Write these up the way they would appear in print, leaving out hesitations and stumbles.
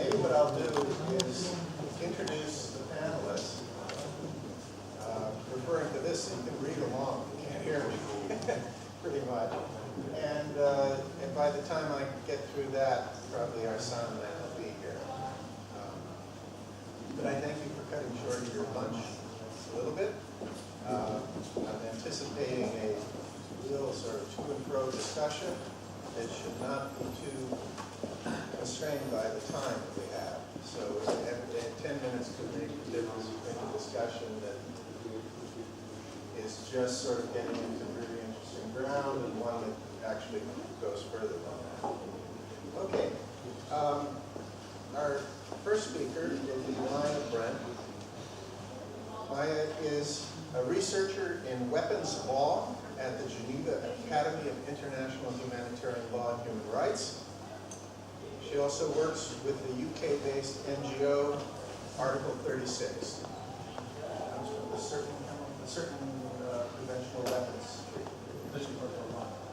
maybe what I'll do is introduce the panelists, referring to this so you can read along. You can't hear me, pretty much. And by the time I get through that, probably our sound man will be here. But I thank you for cutting short your lunch a little bit. I'm anticipating a real sort of to and fro discussion. It should not be too constrained by the time that we have. So 10 minutes could make a difference in a discussion that is just sort of getting into really interesting ground and one that actually goes further than that. Okay. Our first speaker will be Maya Brent. Maya is a researcher in weapons law at the Geneva Academy of International Humanitarian Law and Human Rights. She also works with the UK-based NGO Article 36. Comes from the certain conventional weapons.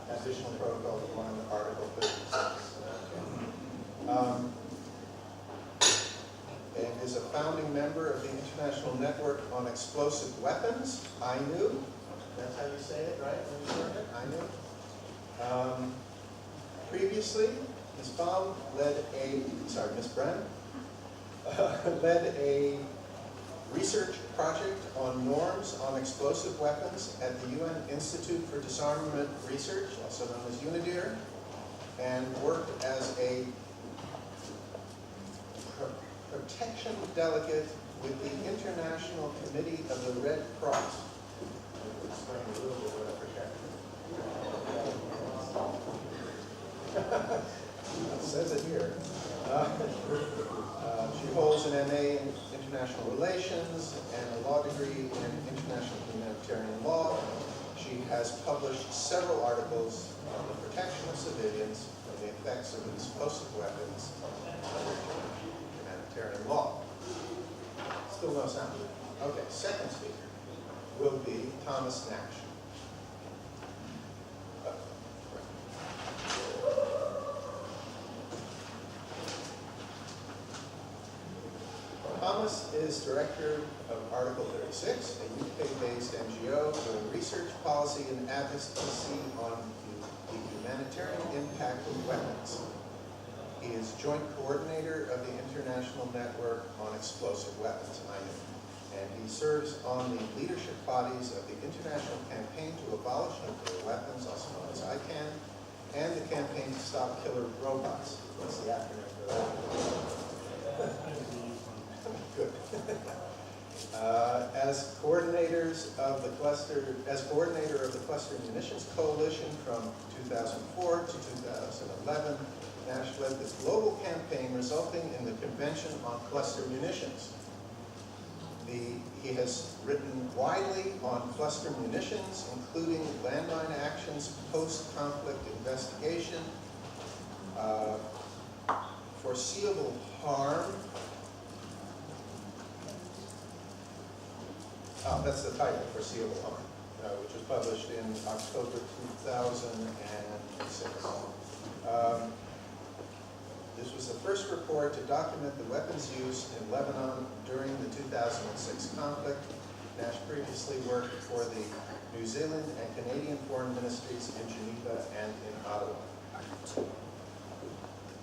Additional Protocol 1, Article 36. And is a founding member of the International Network on Explosive Weapons, INU. That's how you say it, right? When you learn it, INU. Previously, Ms. Baum led Ms. Brennan led a research project on norms on explosive weapons at the UN Institute for Disarmament Research, also known as UNIDIR, and worked as a protection delegate with the International Committee of the Red Cross. I'll explain a little bit what a protection. It says it here. She holds an MA in International Relations and a law degree in International Humanitarian Law. She has published several articles on the protection of civilians from the effects of explosive weapons under humanitarian law. Still no sound. Okay, second speaker will be Thomas Nash. Thomas is director of Article 36, a UK-based NGO doing research, policy, and advocacy on the humanitarian impact of weapons. He is joint coordinator of the International Network on Explosive Weapons, INU, and he serves on the leadership bodies of the International Campaign to Abolish Nuclear Weapons, also known as ICAN, and the Campaign to Stop Killer Robots. What's the acronym for that? Good. As coordinator of the Cluster Munitions Coalition from 2004 to 2011, Nash led the global campaign resulting in the Convention on Cluster Munitions. He has written widely on cluster munitions, including landmine actions, post-conflict investigation, foreseeable harm. That's the title, Foreseeable Harm, which was published in October 2006. This was the first report to document the weapons use in Lebanon during the 2006 conflict. Nash previously worked for the New Zealand and Canadian foreign ministries in Geneva and in Ottawa.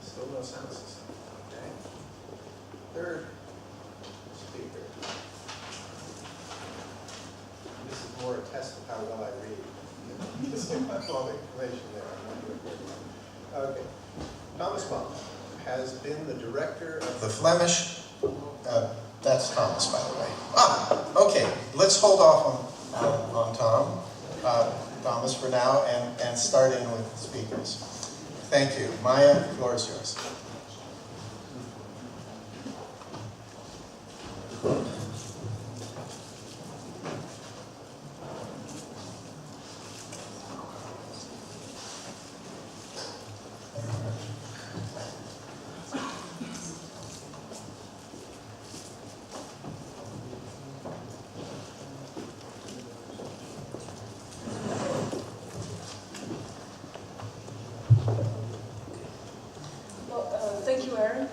Still no sound system, okay? Third speaker. This is more a test of how well I read. Just like my all the information there. I'm not doing good. Okay. Thomas Baum has been the director of the Flemish. That's Thomas, by the way. Okay. Let's hold off on Thomas for now, and start in with speakers. Thank you. Maya, the floor is yours.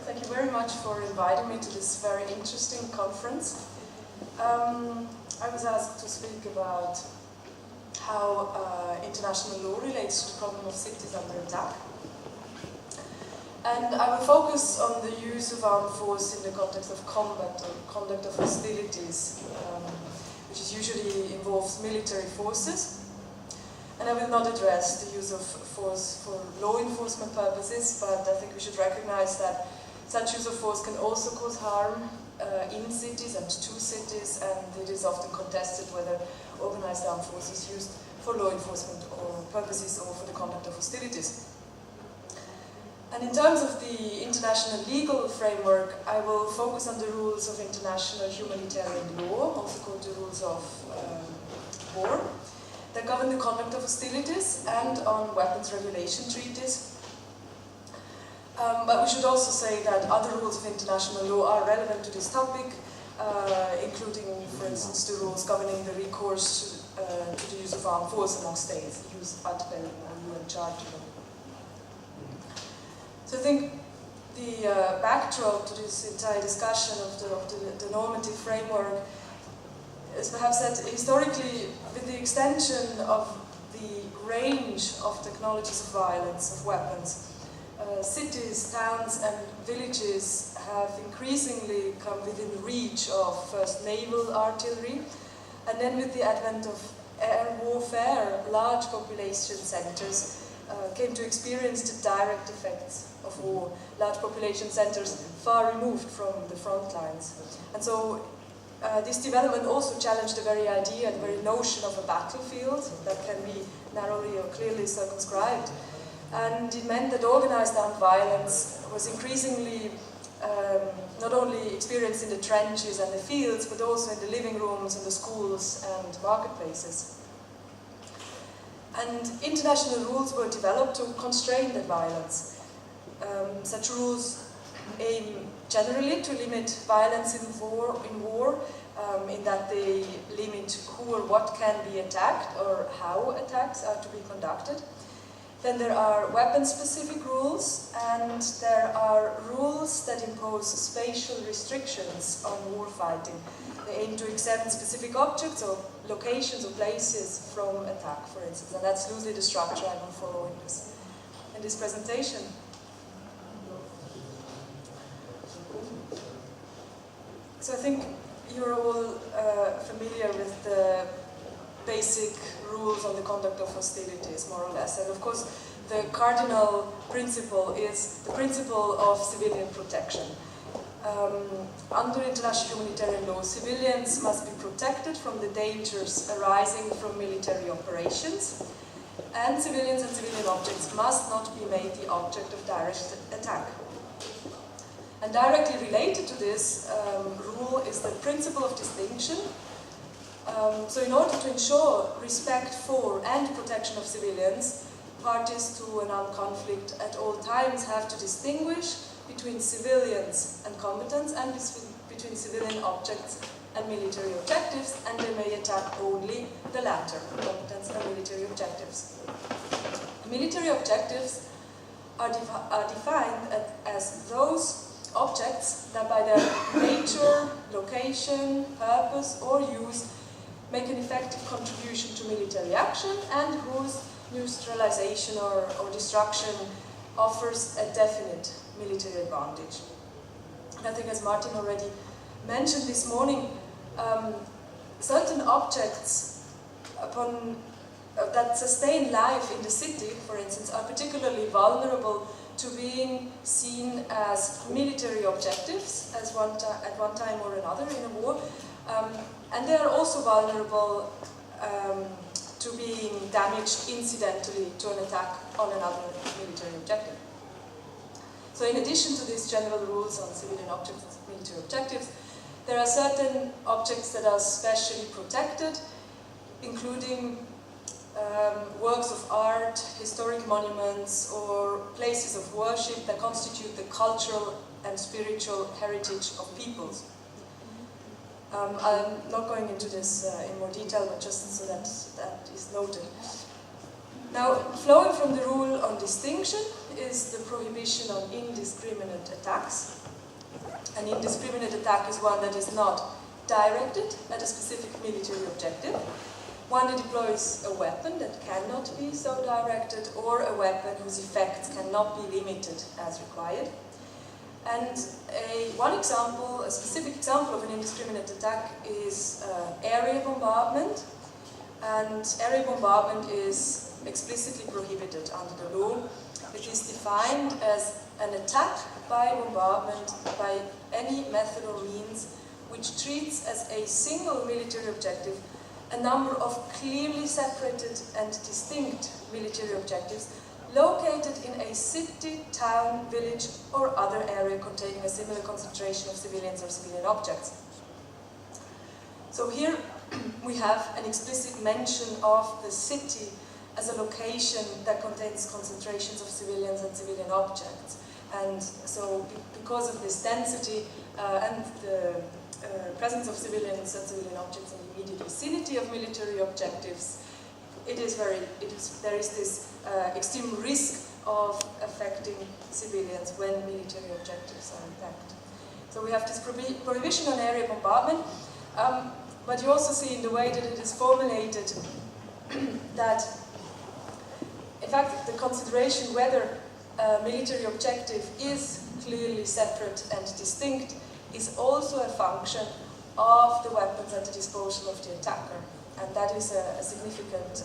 Thank you very much for inviting me to this very interesting conference. I was asked to speak about how international law relates to the problem of cities under attack. And I will focus on the use of armed force in the context of combat or conduct of hostilities, which usually involves military forces. And I will not address the use of force for law enforcement purposes, but I think we should recognize that such use of force can also cause harm in cities and to cities, and it is often contested whether organized armed force is used for law enforcement or purposes or for the conduct of hostilities. And in terms of the international legal framework, I will focus on the rules of international humanitarian law, also called the rules of war, that govern the conduct of hostilities, and on weapons regulation treaties. But we should also say that other rules of international law are relevant to this topic, including, for instance, the rules governing the recourse to the use of armed force among states, use Appell or UN Charter. So I think the backdrop to this entire discussion of the normative framework is perhaps that historically, with the extension of the range of technologies of violence, of weapons, cities, towns and villages have increasingly come within reach of first naval artillery, and then with the advent of air warfare, large population centers came to experience the direct effects of war, large population centers far removed from the front lines. And so this development also challenged the very idea, the very notion of a battlefield that can be narrowly or clearly circumscribed. And it meant that organized armed violence was increasingly not only experienced in the trenches and the fields, but also in the living rooms and the schools and marketplaces. And international rules were developed to constrain that violence. Such rules aim generally to limit violence in war, in that they limit who or what can be attacked or how attacks are to be conducted. Then there are weapon-specific rules, and there are rules that impose spatial restrictions on warfighting. They aim to exempt specific objects or locations or places from attack, for instance, and that's loosely the structure I will follow in this presentation. So I think you're all familiar with the basic rules on the conduct of hostilities, more or less. And of course, the cardinal principle is the principle of civilian protection. Under international humanitarian law, civilians must be protected from the dangers arising from military operations, and civilians and civilian objects must not be made the object of direct attack. And directly related to this rule is the principle of distinction. So in order to ensure respect for and protection of civilians, parties to an armed conflict at all times have to distinguish between civilians and combatants and between civilian objects and military objectives, and they may attack only the latter, combatants and military objectives. Military objectives are defined as those objects that by their nature, location, purpose or use make an effective contribution to military action and whose neutralization or destruction offers a definite military advantage. And I think, as Martin already mentioned this morning, certain objects that sustain life in the city, for instance, are particularly vulnerable to being seen as military objectives at one time or another in a war. And they are also vulnerable to being damaged incidentally to an attack on another military objective. So in addition to these general rules on civilian objects and military objectives, there are certain objects that are specially protected, including works of art, historic monuments, or places of worship that constitute the cultural and spiritual heritage of peoples. I'm not going into this in more detail, but just so that is noted. Now, flowing from the rule on distinction is the prohibition on indiscriminate attacks. an indiscriminate attack is one that is not directed at a specific military objective, one that deploys a weapon that cannot be so directed, or a weapon whose effects cannot be limited as required. And one example, a specific example of an indiscriminate attack is area bombardment. And area bombardment is explicitly prohibited under the law. It is defined as an attack by bombardment by any method or means which treats as a single military objective a number of clearly separated and distinct military objectives located in a city, town, village, or other area containing a similar concentration of civilians or civilian objects. So here we have an explicit mention of the city as a location that contains concentrations of civilians and civilian objects. And so because of this density and the presence of civilians and civilian objects in the immediate vicinity of military objectives, there is this extreme risk of affecting civilians when military objectives are attacked. So we have this prohibition on area bombardment, but you also see in the way that it is formulated that, in fact, the consideration whether a military objective is clearly separate and distinct is also a function of the weapons at the disposal of the attacker. And that is a significant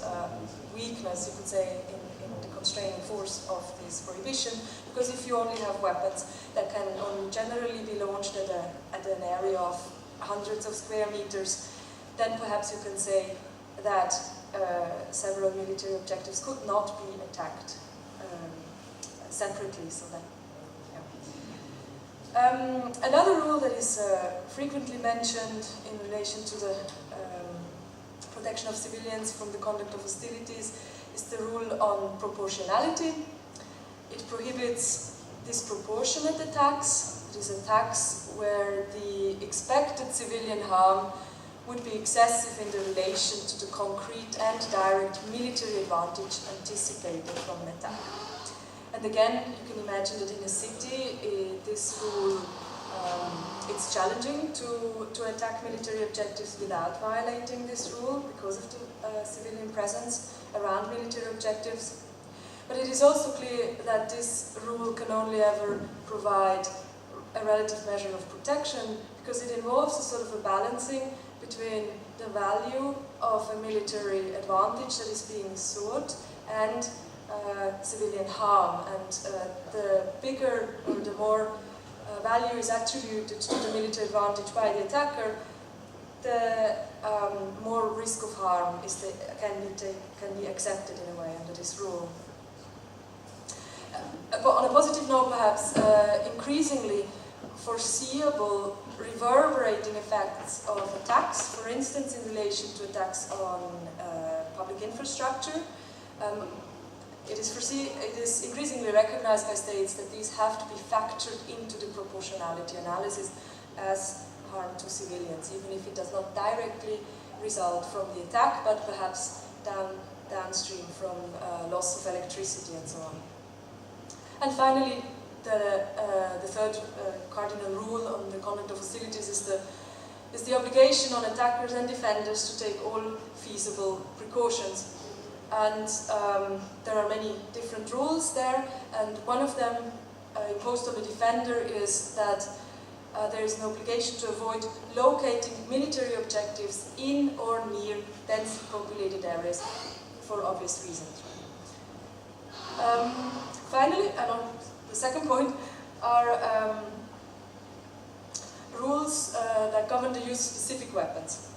weakness, you could say, in the constraining force of this prohibition, because if you only have weapons that can only generally be launched at an area of hundreds of square meters, then perhaps you can say that several military objectives could not be attacked separately. So that, yeah. Another rule that is frequently mentioned in relation to the protection of civilians from the conduct of hostilities is the rule on proportionality. It prohibits disproportionate attacks. It is attacks where the expected civilian harm would be excessive in the relation to the concrete and direct military advantage anticipated from an attack. And again, you can imagine that in a city, this rule, it's challenging to attack military objectives without violating this rule because of the civilian presence around military objectives. But it is also clear that this rule can only ever provide a relative measure of protection because it involves a sort of a balancing between the value of a military advantage that is being sought and civilian harm. And the bigger or the more value is attributed to the military advantage by the attacker, the more risk of harm can be accepted in a way under this rule. But on a positive note, perhaps, increasingly foreseeable reverberating effects of attacks, for instance in relation to attacks on public infrastructure. It is increasingly recognized by states that these have to be factored into the proportionality analysis as harm to civilians, even if it does not directly result from the attack, but perhaps downstream from loss of electricity and so on. And finally, the third cardinal rule on the conduct of hostilities is the obligation on attackers and defenders to take all feasible precautions. And there are many different rules there, and one of them imposed on the defender is that there is an obligation to avoid locating military objectives in or near densely populated areas for obvious reasons. Finally, and on the second point, are rules that govern the use of specific weapons.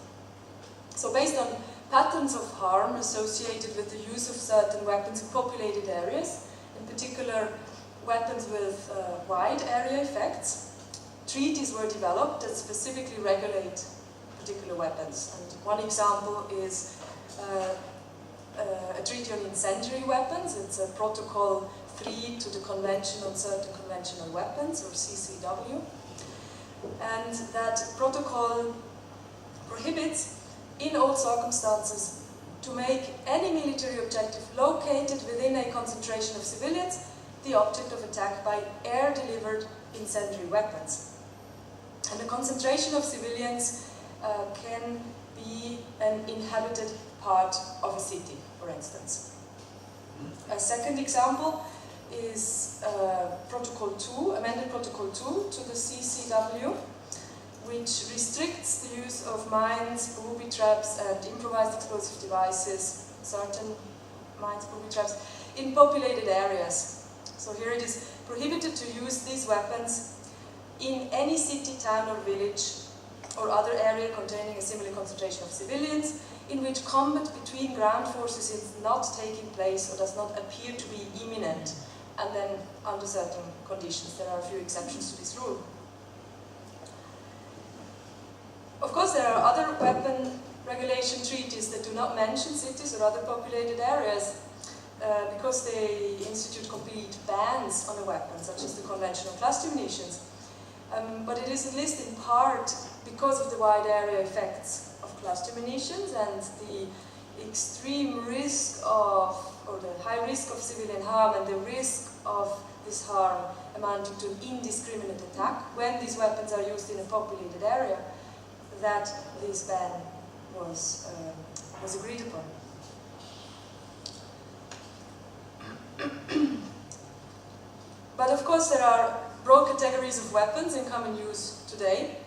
So based on patterns of harm associated with the use of certain weapons in populated areas, in particular weapons with wide area effects, treaties were developed that specifically regulate particular weapons. And one example is a treaty on incendiary weapons. It's a Protocol 3 to the Convention on Certain Conventional Weapons, or CCW. And that protocol prohibits, in all circumstances, to make any military objective located within a concentration of civilians the object of attack by air-delivered incendiary weapons. And the concentration of civilians can be an inhabited part of a city, for instance. A second example is Protocol 2, amended Protocol 2 to the CCW, which restricts the use of mines, booby traps and improvised explosive devices, certain mines, booby traps, in populated areas. So here it is prohibited to use these weapons in any city, town or village or other area containing a similar concentration of civilians, in which combat between ground forces is not taking place or does not appear to be imminent, and then under certain conditions. There are a few exceptions to this rule. Of course, there are other weapon regulation treaties that do not mention cities or other populated areas because they institute complete bans on a weapon, such as the Convention on Cluster Munitions. But it is at least in part because of the wide area effects of cluster munitions and the extreme risk of, or the high risk of civilian harm and the risk of this harm amounting to an indiscriminate attack when these weapons are used in a populated area, that this ban was agreed upon. But of course there are broad categories of weapons in common use today.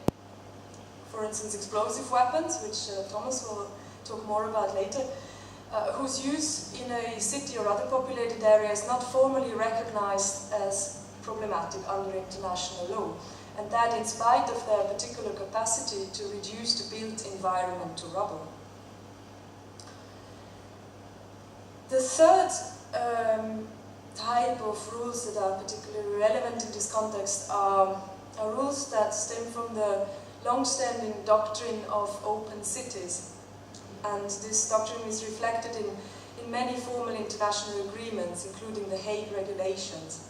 For instance, explosive weapons, which Thomas will talk more about later, whose use in a city or other populated area is not formally recognized as problematic under international law, and that in spite of their particular capacity to reduce the built environment to rubble. The third type of rules that are particularly relevant in this context are rules that stem from the long-standing doctrine of open cities. And this doctrine is reflected in many formal international agreements, including the Hague Regulations.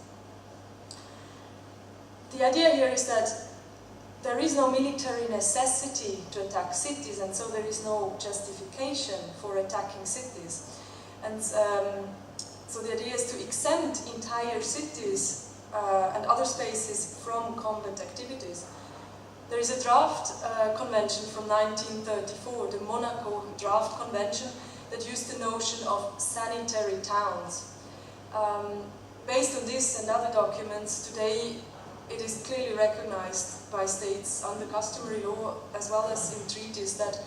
The idea here is that there is no military necessity to attack cities, and so there is no justification for attacking cities. And so the idea is to exempt entire cities and other spaces from combat activities. There is a draft convention from 1934, the Monaco Draft Convention, that used the notion of sanitary towns. Based on this and other documents, today it is clearly recognized by states under customary law as well as in treaties that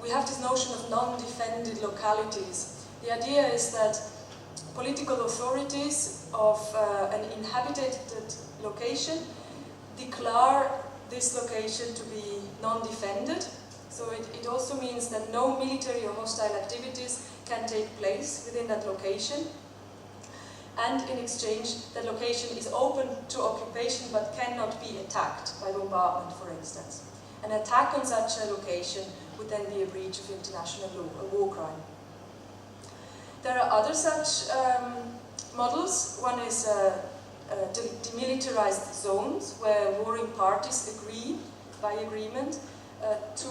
we have this notion of non-defended localities. The idea is that political authorities of an inhabited location declare this location to be non-defended. So it also means that no military or hostile activities can take place within that location. And in exchange, that location is open to occupation but cannot be attacked by bombardment, for instance. An attack on such a location would then be a breach of international law, a war crime. There are other such models. One is demilitarized zones, where warring parties agree, by agreement, to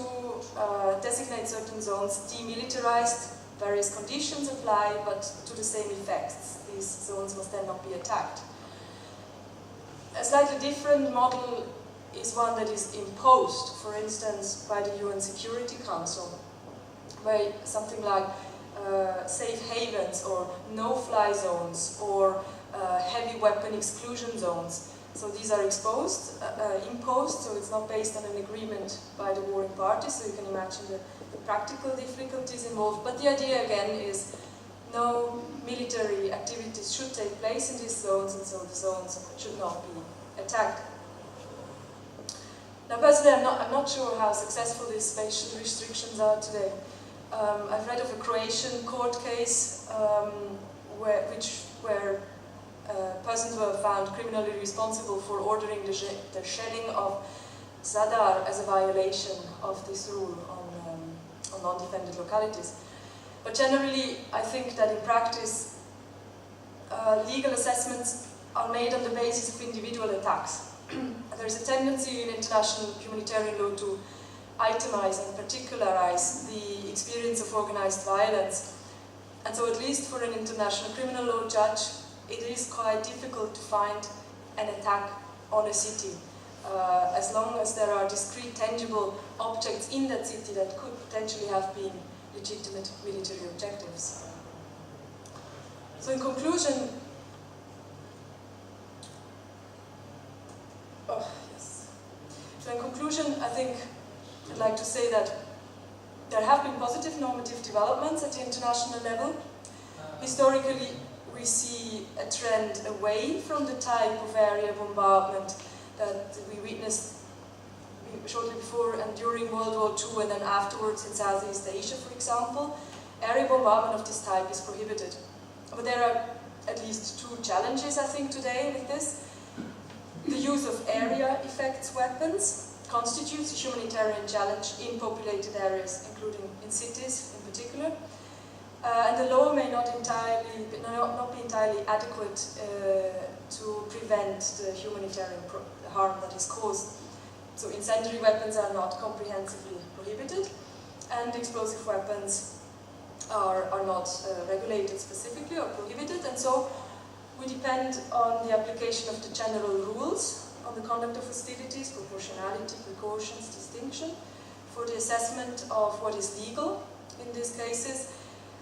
designate certain zones demilitarized. Various conditions apply, but to the same effects. These zones must then not be attacked. A slightly different model is one that is imposed, for instance, by the UN Security Council, by something like safe havens or no-fly zones or heavy weapon exclusion zones. So these are imposed, so it's not based on an agreement by the warring parties, so you can imagine the practical difficulties involved. But the idea again is no military activities should take place in these zones, and so the zones should not be attacked. Now personally I'm not sure how successful these spatial restrictions are today. I've read of a Croatian court case where persons were found criminally responsible for ordering the shelling of Zadar as a violation of this rule on non-defended localities. But generally, I think that in practice, legal assessments are made on the basis of individual attacks. There is a tendency in international humanitarian law to itemize and particularize the experience of organized violence. And so at least for an international criminal law judge, it is quite difficult to find an attack on a city as long as there are discrete, tangible objects in that city that could potentially have been legitimate military objectives. So in conclusion, I think I'd like to say that there have been positive normative developments at the international level. Historically, we see a trend away from the type of area bombardment that we witnessed shortly before and during World War II and then afterwards in Southeast Asia, for example. Area bombardment of this type is prohibited. But there are at least two challenges, I think, today with this. The use of area effects weapons constitutes a humanitarian challenge in populated areas, including in cities in particular. And the law may not be entirely adequate to prevent the humanitarian harm that is caused. So incendiary weapons are not comprehensively prohibited, and explosive weapons are not regulated specifically or prohibited, and so we depend on the application of the general rules on the conduct of hostilities, proportionality, precautions, distinction, for the assessment of what is legal in these cases.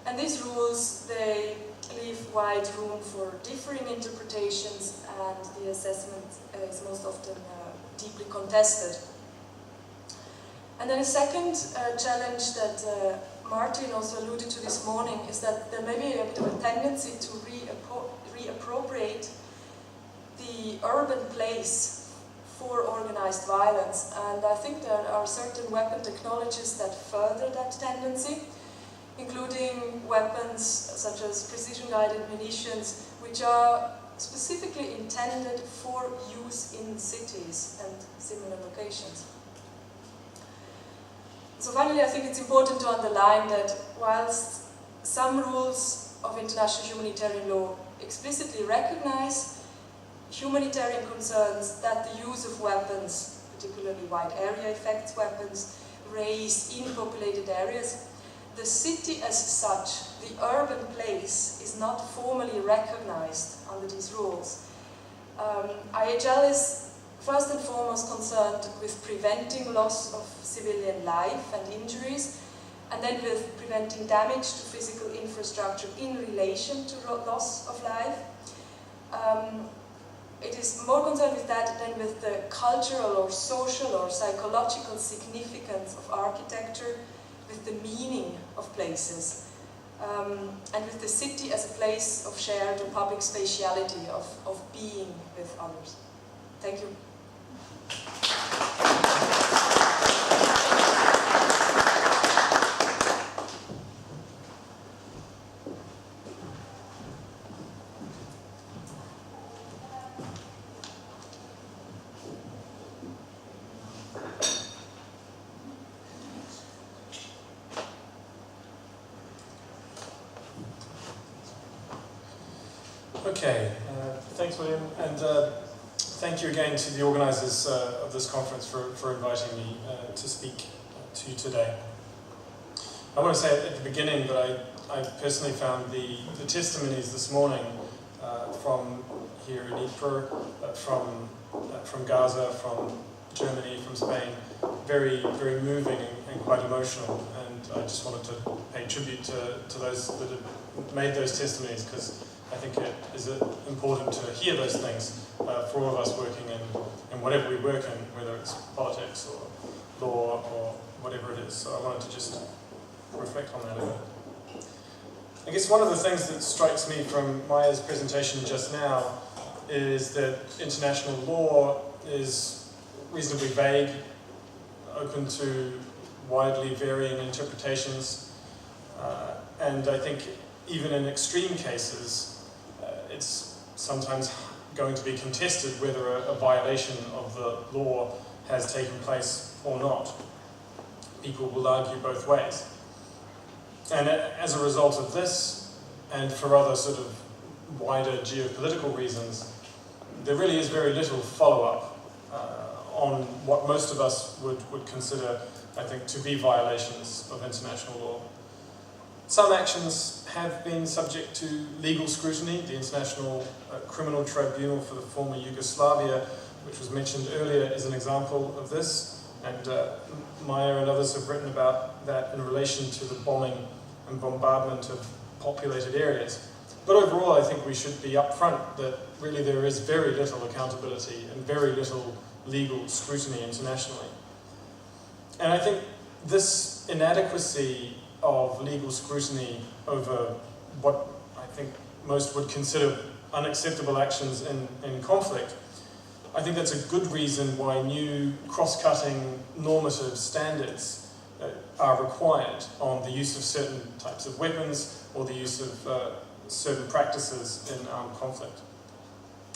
And these rules, they leave wide room for differing interpretations, and the assessment is most often deeply contested. And then a second challenge that Martin also alluded to this morning is that there may be a bit of a tendency to reappropriate the urban place for organized violence, and I think there are certain weapon technologies that further that tendency, including weapons such as precision-guided munitions, which are specifically intended for use in cities and similar locations. So finally, I think it's important to underline that whilst some rules of international humanitarian law explicitly recognize humanitarian concerns that the use of weapons, particularly wide area effects weapons, raise in populated areas, the city as such, the urban place, is not formally recognized under these rules. IHL is first and foremost concerned with preventing loss of civilian life and injuries, and then with preventing damage to physical infrastructure in relation to loss of life. It is more concerned with that than with the cultural or social or psychological significance of architecture, with the meaning of places, and with the city as a place of shared or public spatiality, of being with others. Thank you. Okay, thanks William, and thank you again to the organisers of this conference for inviting me to speak to you today. I want to say at the beginning that I personally found the testimonies this morning from here in Ypres, from Gaza, from Germany, from Spain, very, very moving and quite emotional, and I just wanted to pay tribute to those that have made those testimonies, because I think it is important to hear those things for all of us working in whatever we work in, whether it's politics or law or whatever it is. So I wanted to just reflect on that a bit. I guess one of the things that strikes me from Maya's presentation just now is that international law is reasonably vague, open to widely varying interpretations, and I think even in extreme cases, it's sometimes going to be contested whether a violation of the law has taken place or not. People will argue both ways. And as a result of this, and for other sort of wider geopolitical reasons, there really is very little follow-up on what most of us would consider, I think, to be violations of international law. Some actions have been subject to legal scrutiny. The International Criminal Tribunal for the former Yugoslavia which was mentioned earlier, is an example of this, and Maya and others have written about that in relation to the bombing and bombardment of populated areas. But overall, I think we should be upfront that really there is very little accountability and very little legal scrutiny internationally. And I think this inadequacy of legal scrutiny over what I think most would consider unacceptable actions in conflict, I think that's a good reason why new cross-cutting normative standards are required on the use of certain types of weapons or the use of certain practices in armed conflict.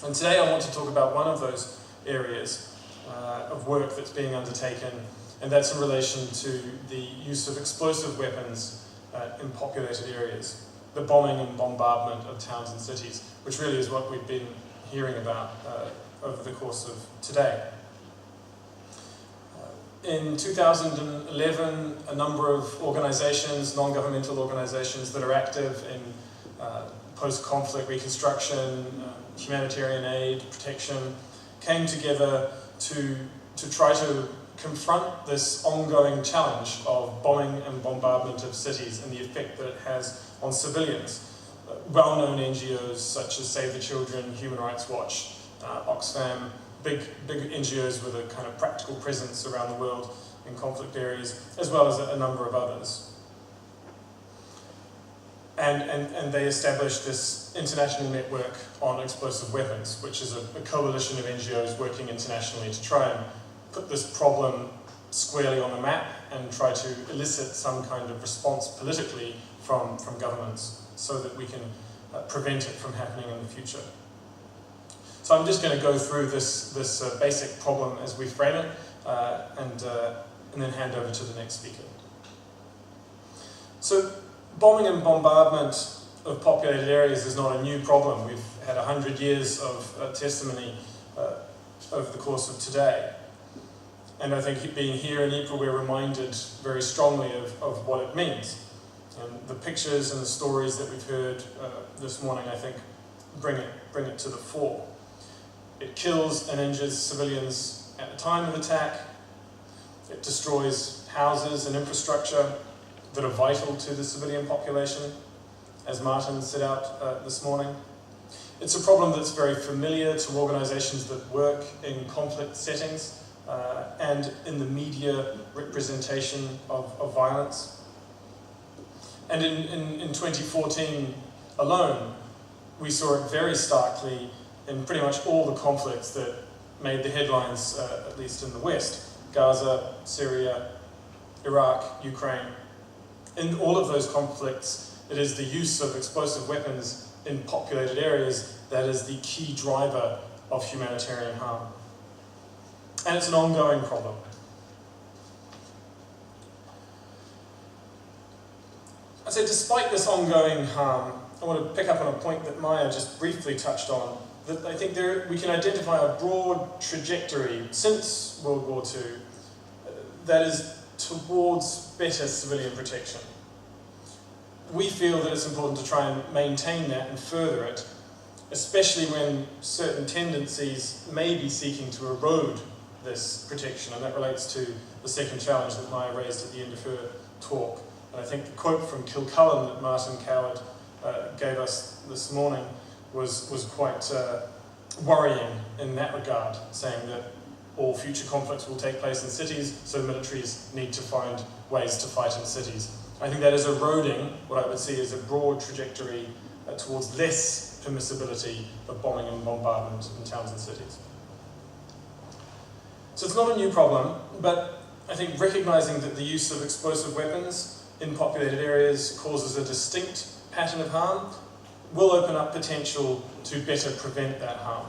And today I want to talk about one of those areas of work that's being undertaken, and that's in relation to the use of explosive weapons in populated areas, the bombing and bombardment of towns and cities, which really is what we've been hearing about over the course of today. In 2011, a number of organizations, non-governmental organizations that are active in post-conflict reconstruction, humanitarian aid, protection, came together to try to confront this ongoing challenge of bombing and bombardment of cities and the effect that it has on civilians. Well-known NGOs such as Save the Children, Human Rights Watch, Oxfam, big NGOs with a kind of practical presence around the world in conflict areas, as well as a number of others. And they established this international network on explosive weapons, which is a coalition of NGOs working internationally to try and put this problem squarely on the map and try to elicit some kind of response politically from governments so that we can prevent it from happening in the future. So I'm just going to go through this basic problem as we frame it and then hand over to the next speaker. So bombing and bombardment of populated areas is not a new problem. We've had 100 years of testimony over the course of today. And I think being here in Ypres, we're reminded very strongly of what it means. And the pictures and the stories that we've heard this morning, I think, bring it to the fore. It kills and injures civilians at the time of attack. It destroys houses and infrastructure that are vital to the civilian population, as Martin set out this morning. It's a problem that's very familiar to organizations that work in conflict settings and in the media representation of violence. And in 2014 alone, we saw it very starkly in pretty much all the conflicts that made the headlines, at least in the West: Gaza, Syria, Iraq, Ukraine. In all of those conflicts, it is the use of explosive weapons in populated areas that is the key driver of humanitarian harm. And it's an ongoing problem. I'd say despite this ongoing harm, I want to pick up on a point that Maya just briefly touched on, that I think we can identify a broad trajectory since World War II that is towards better civilian protection. We feel that it's important to try and maintain that and further it, especially when certain tendencies may be seeking to erode this protection, and that relates to the second challenge that Maya raised at the end of her talk. And I think the quote from Kilcullen that Martin Coward gave us this morning was quite worrying in that regard, saying that all future conflicts will take place in cities, so militaries need to find ways to fight in cities. I think that is eroding what I would see as a broad trajectory towards less permissibility of bombing and bombardment in towns and cities. So it's not a new problem, but I think recognizing that the use of explosive weapons in populated areas causes a distinct pattern of harm will open up potential to better prevent that harm.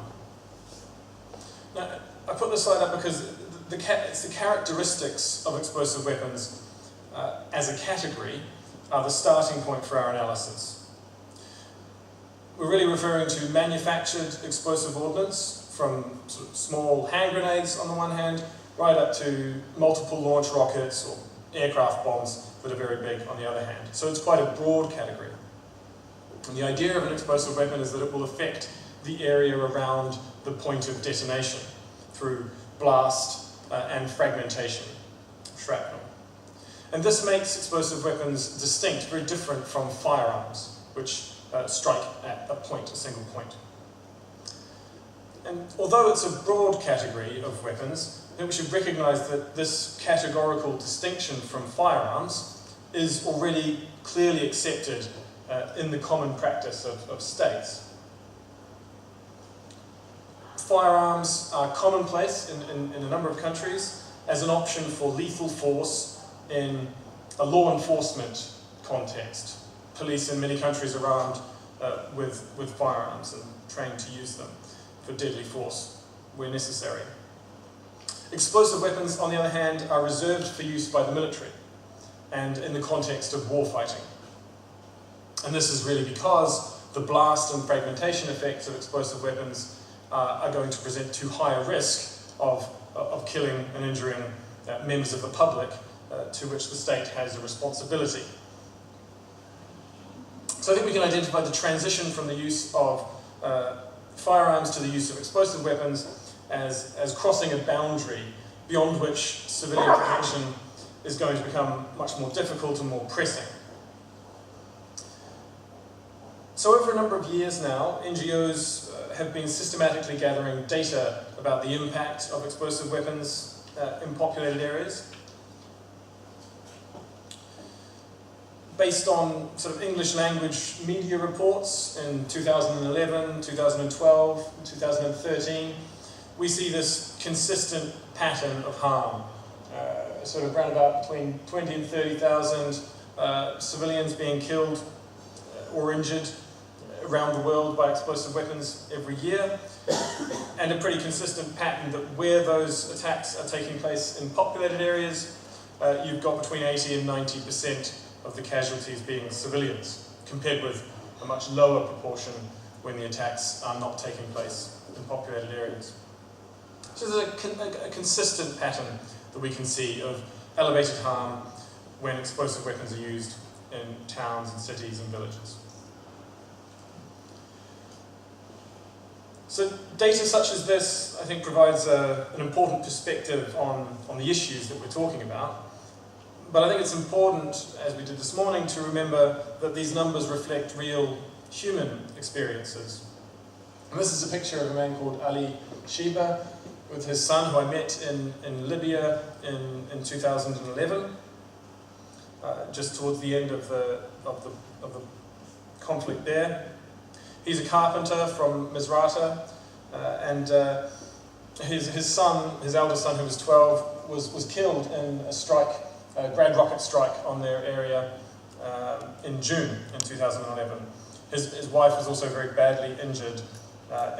Now, I put this slide up because it's the characteristics of explosive weapons as a category are the starting point for our analysis. We're really referring to manufactured explosive ordnance, from sort of small hand grenades on the one hand, right up to multiple launch rockets or aircraft bombs that are very big on the other hand. So it's quite a broad category. And the idea of an explosive weapon is that it will affect the area around the point of detonation. through blast and fragmentation, shrapnel. And this makes explosive weapons distinct, very different from firearms, which strike at a single point. And although it's a broad category of weapons, I think we should recognise that this categorical distinction from firearms is already clearly accepted in the common practice of states. Firearms are commonplace in a number of countries as an option for lethal force in a law enforcement context. Police in many countries are armed with firearms and trained to use them for deadly force where necessary. Explosive weapons, on the other hand, are reserved for use by the military and in the context of warfighting. And this is really because the blast and fragmentation effects of explosive weapons are going to present too high a risk of killing and injuring members of the public to which the state has a responsibility. So I think we can identify the transition from the use of firearms to the use of explosive weapons as crossing a boundary beyond which civilian protection is going to become much more difficult and more pressing. So over a number of years now, NGOs have been systematically gathering data about the impact of explosive weapons in populated areas. Based on sort of English language media reports in 2011, 2012, 2013, we see this consistent pattern of harm. Sort of around about between 20 and 30,000 civilians being killed or injured around the world by explosive weapons every year, and a pretty consistent pattern that where those attacks are taking place in populated areas, you've got between 80 and 90% of the casualties being civilians, compared with a much lower proportion when the attacks are not taking place in populated areas. So there's a consistent pattern that we can see of elevated harm when explosive weapons are used in towns and cities and villages. So data such as this, I think, provides an important perspective on the issues that we're talking about. But I think it's important, as we did this morning, to remember that these numbers reflect real human experiences. And this is a picture of a man called Ali Shiba with his son, who I met in Libya in 2011, just towards the end of the conflict there. He's a carpenter from Misrata, and his son, his eldest son, who was 12, was killed in a strike, a Grad rocket strike on their area in June in 2011. His wife was also very badly injured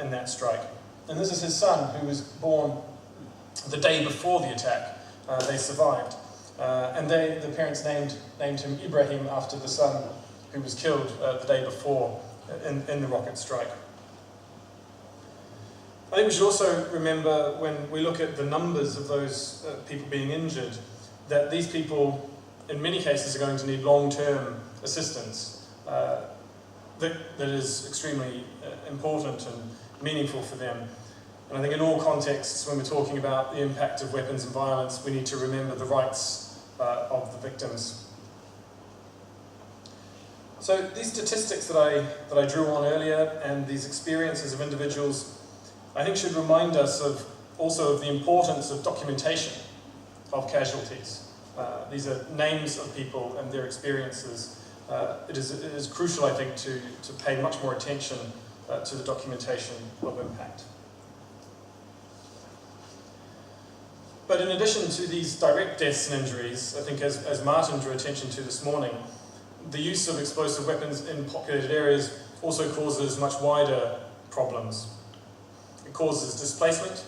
in that strike. And this is his son, who was born the day before the attack. They survived. And the parents named him Ibrahim after the son who was killed the day before in the rocket strike. I think we should also remember, when we look at the numbers of those people being injured, that these people, in many cases, are going to need long-term assistance that is extremely important and meaningful for them. And I think in all contexts, when we're talking about the impact of weapons and violence, we need to remember the rights of the victims. So these statistics that I drew on earlier, and these experiences of individuals, I think should remind us also of the importance of documentation of casualties. These are names of people and their experiences. It is crucial, I think, to pay much more attention to the documentation of impact. But in addition to these direct deaths and injuries, I think as Martin drew attention to this morning, the use of explosive weapons in populated areas also causes much wider problems. It causes displacement.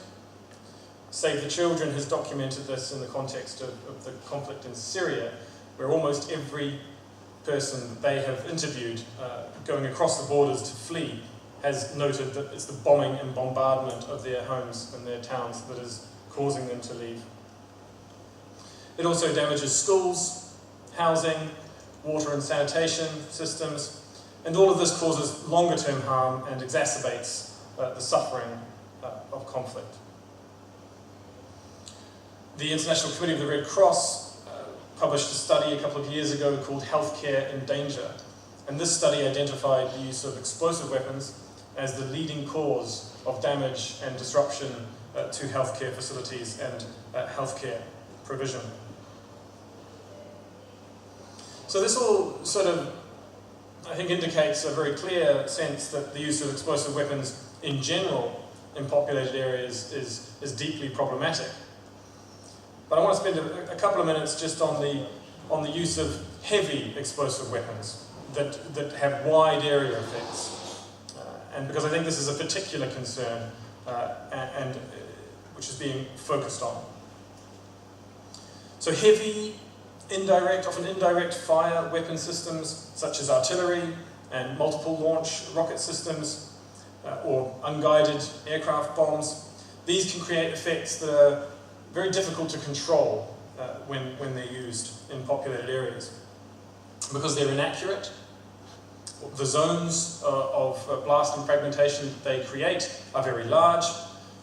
Save the Children has documented this in the context of the conflict in Syria, where almost every person that they have interviewed going across the borders to flee has noted that it's the bombing and bombardment of their homes and their towns that is causing them to leave. It also damages schools, housing, water and sanitation systems, and all of this causes longer-term harm and exacerbates the suffering of conflict. the International Committee of the Red Cross published a study a couple of years ago called Healthcare in Danger. And this study identified the use of explosive weapons as the leading cause of damage and disruption to healthcare facilities and healthcare provision. So this all sort of, I think, indicates a very clear sense that the use of explosive weapons in general in populated areas is deeply problematic. But I want to spend a couple of minutes just on the use of heavy explosive weapons that have wide area effects. And because I think this is a particular concern and which is being focused on. So heavy, often indirect fire weapon systems such as artillery and multiple launch rocket systems or unguided aircraft bombs, these can create effects that are very difficult to control when they're used in populated areas. Because they're inaccurate, the zones of blast and fragmentation that they create are very large,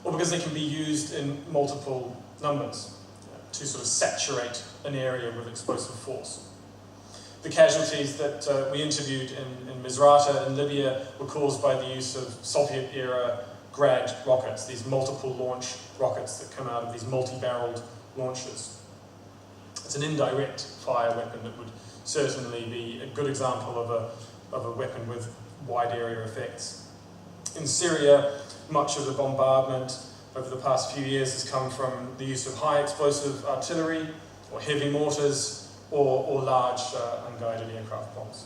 or because they can be used in multiple numbers to sort of saturate an area with explosive force. The casualties that we interviewed in Misrata in Libya were caused by the use of Soviet-era Grad rockets, these multiple launch rockets that come out of these multi-barreled launchers. It's an indirect fire weapon that would certainly be a good example of a weapon with wide area effects. In Syria, much of the bombardment over the past few years has come from the use of high explosive artillery or heavy mortars or large unguided aircraft bombs.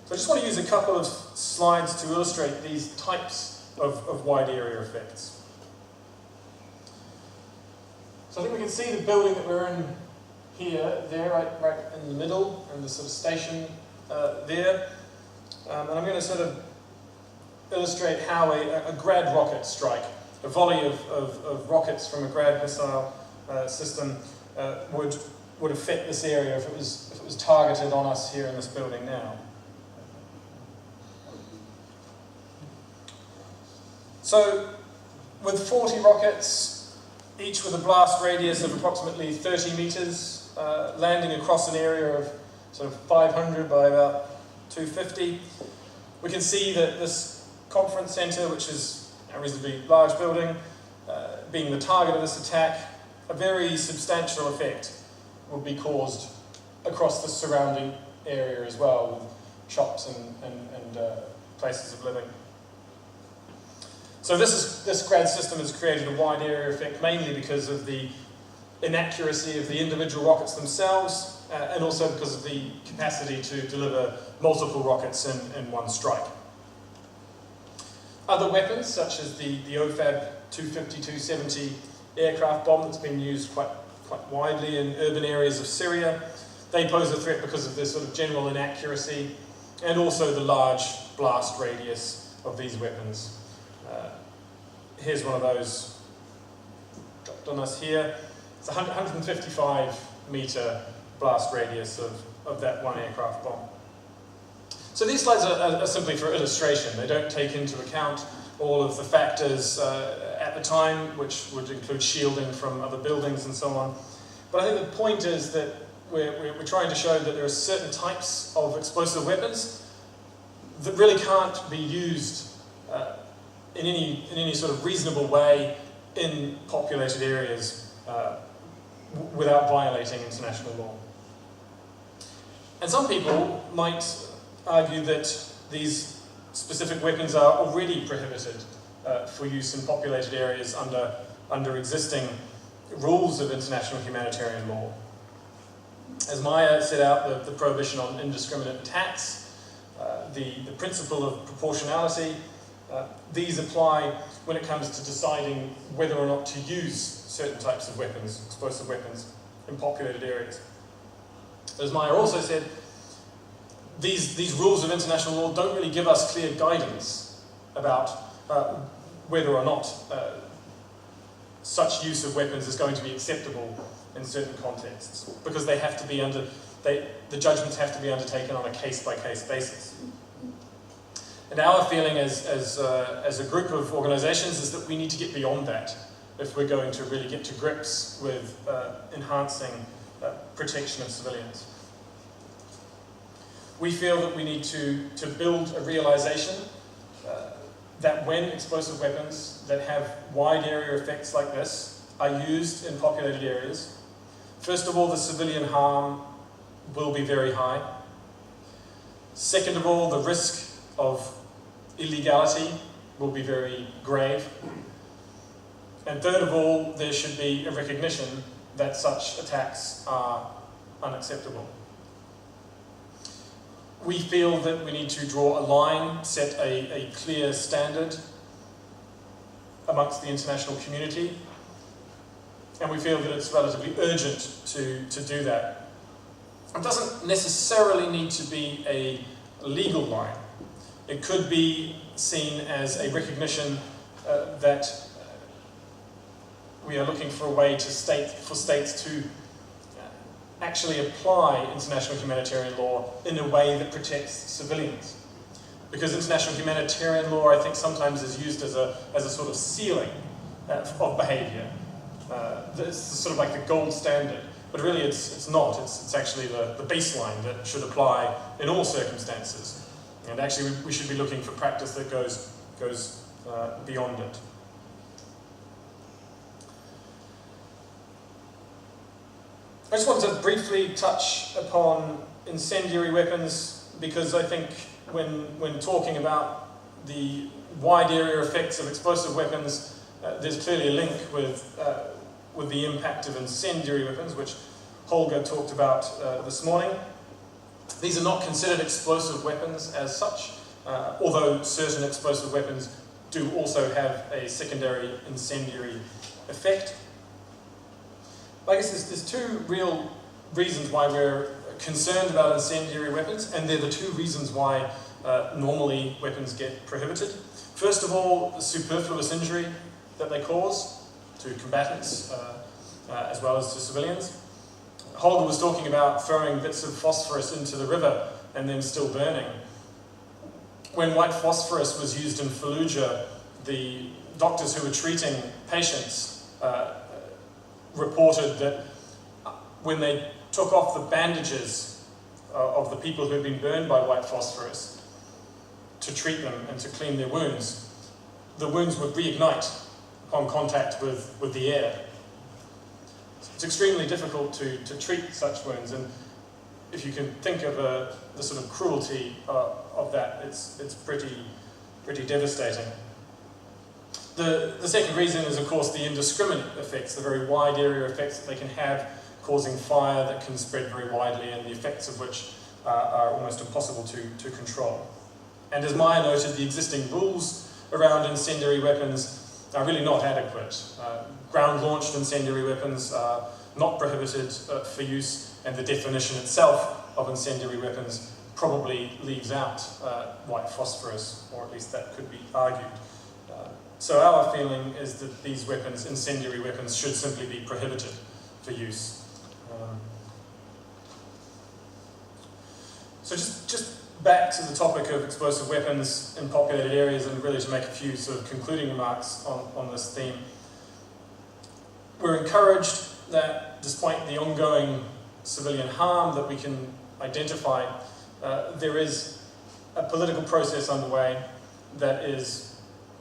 So I just want to use a couple of slides to illustrate these types of wide area effects. So I think we can see the building that we're in here, there, right in the middle, and the sort of station there. And I'm going to sort of illustrate how a Grad rocket strike, a volley of rockets from a Grad missile system would affect this area if it was targeted on us here in this building now. So, with 40 rockets, each with a blast radius of approximately 30 meters, landing across an area of sort of 500 by about 250, we can see that this conference center, which is a reasonably large building, being the target of this attack, a very substantial effect will be caused across the surrounding area as well, with shops and places of living. So this Grad system has created a wide area effect mainly because of the inaccuracy of the individual rockets themselves and also because of the capacity to deliver multiple rockets in one strike. Other weapons, such as the OFAB 250-270 aircraft bomb that's been used quite widely in urban areas of Syria, they pose a threat because of their sort of general inaccuracy and also the large blast radius of these weapons. Here's one of those dropped on us here. It's a 155 meter blast radius of that one aircraft bomb. So these slides are simply for illustration. They don't take into account all of the factors at the time, which would include shielding from other buildings and so on. But I think the point is that we're trying to show that there are certain types of explosive weapons that really can't be used in any sort of reasonable way in populated areas without violating international law. And some people might argue that these specific weapons are already prohibited for use in populated areas under existing rules of international humanitarian law. As Maya set out the prohibition on indiscriminate attacks, the principle of proportionality, these apply when it comes to deciding whether or not to use certain types of weapons, explosive weapons, in populated areas. As Maya also said, these rules of international law don't really give us clear guidance about whether or not such use of weapons is going to be acceptable in certain contexts, because they have to be the judgments have to be undertaken on a case-by-case basis. And our feeling as a group of organisations is that we need to get beyond that if we're going to really get to grips with enhancing protection of civilians. We feel that we need to build a realization that when explosive weapons that have wide area effects like this are used in populated areas, first of all, the civilian harm will be very high. Second of all, the risk of illegality will be very grave. And third of all, there should be a recognition that such attacks are unacceptable. We feel that we need to draw a line, set a clear standard amongst the international community, and we feel that it's relatively urgent to do that. It doesn't necessarily need to be a legal line. It could be seen as a recognition that we are looking for a way for states to actually apply international humanitarian law in a way that protects civilians. Because international humanitarian law, I think, sometimes is used as a sort of ceiling of behaviour. It's sort of like the gold standard, but really it's not. It's actually the baseline that should apply in all circumstances. And actually we should be looking for practice that goes beyond it. I just want to briefly touch upon incendiary weapons, because I think when talking about the wide area effects of explosive weapons, there's clearly a link with the impact of incendiary weapons, which Holger talked about this morning. These are not considered explosive weapons as such, although certain explosive weapons do also have a secondary incendiary effect. I guess there's two real reasons why we're concerned about incendiary weapons, and they're the two reasons why normally weapons get prohibited. First of all, the superfluous injury that they cause to combatants as well as to civilians. Holger was talking about throwing bits of phosphorus into the river and then still burning. When white phosphorus was used in Fallujah, the doctors who were treating patients reported that when they took off the bandages of the people who had been burned by white phosphorus to treat them and to clean their wounds, the wounds would reignite upon contact with the air. It's extremely difficult to treat such wounds, and if you can think of the sort of cruelty of that, it's pretty devastating. The second reason is, of course, the indiscriminate effects, the very wide area effects that they can have, causing fire that can spread very widely, and the effects of which are almost impossible to control. And as Maya noted, the existing rules around incendiary weapons are really not adequate. Ground-launched incendiary weapons are not prohibited for use, and the definition itself of incendiary weapons probably leaves out white phosphorus, or at least that could be argued. So our feeling is that these weapons, incendiary weapons, should simply be prohibited for use. So just back to the topic of explosive weapons in populated areas, and really to make a few sort of concluding remarks on this theme. We're encouraged that despite the ongoing civilian harm that we can identify, there is a political process underway that is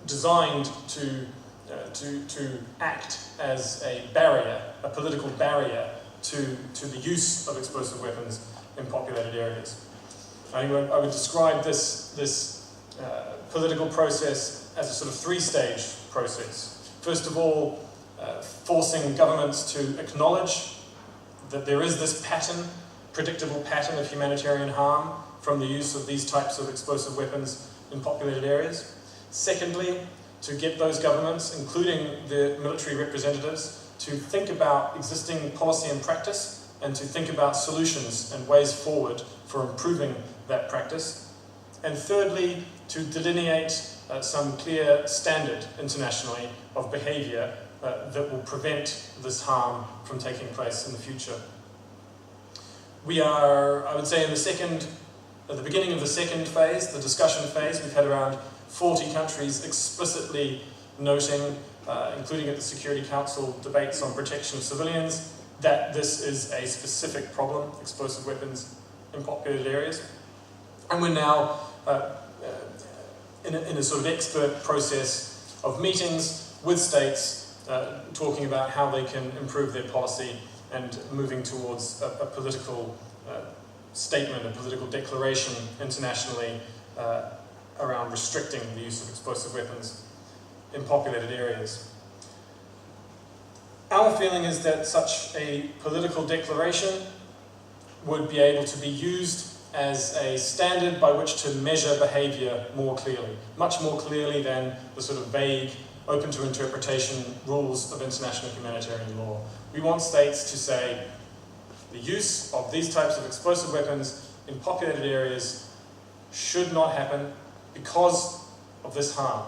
designed to act as a barrier, a political barrier to the use of explosive weapons in populated areas. I would describe this political process as a sort of three-stage process. First of all, forcing governments to acknowledge that there is this pattern, predictable pattern of humanitarian harm from the use of these types of explosive weapons in populated areas. Secondly, to get those governments, including the military representatives, to think about existing policy and practice, and to think about solutions and ways forward for improving that practice. And thirdly, to delineate some clear standard internationally of behaviour that will prevent this harm from taking place in the future. We are, I would say, at the beginning of the second phase, the discussion phase. We've had around 40 countries explicitly noting including at the Security Council debates on protection of civilians, that this is a specific problem, explosive weapons in populated areas. And we're now in a sort of expert process of meetings with states talking about how they can improve their policy and moving towards a political statement, a political declaration internationally around restricting the use of explosive weapons in populated areas. Our feeling is that such a political declaration would be able to be used as a standard by which to measure behaviour more clearly, much more clearly than the sort of vague, open to interpretation rules of international humanitarian law. We want states to say the use of these types of explosive weapons in populated areas should not happen because of this harm.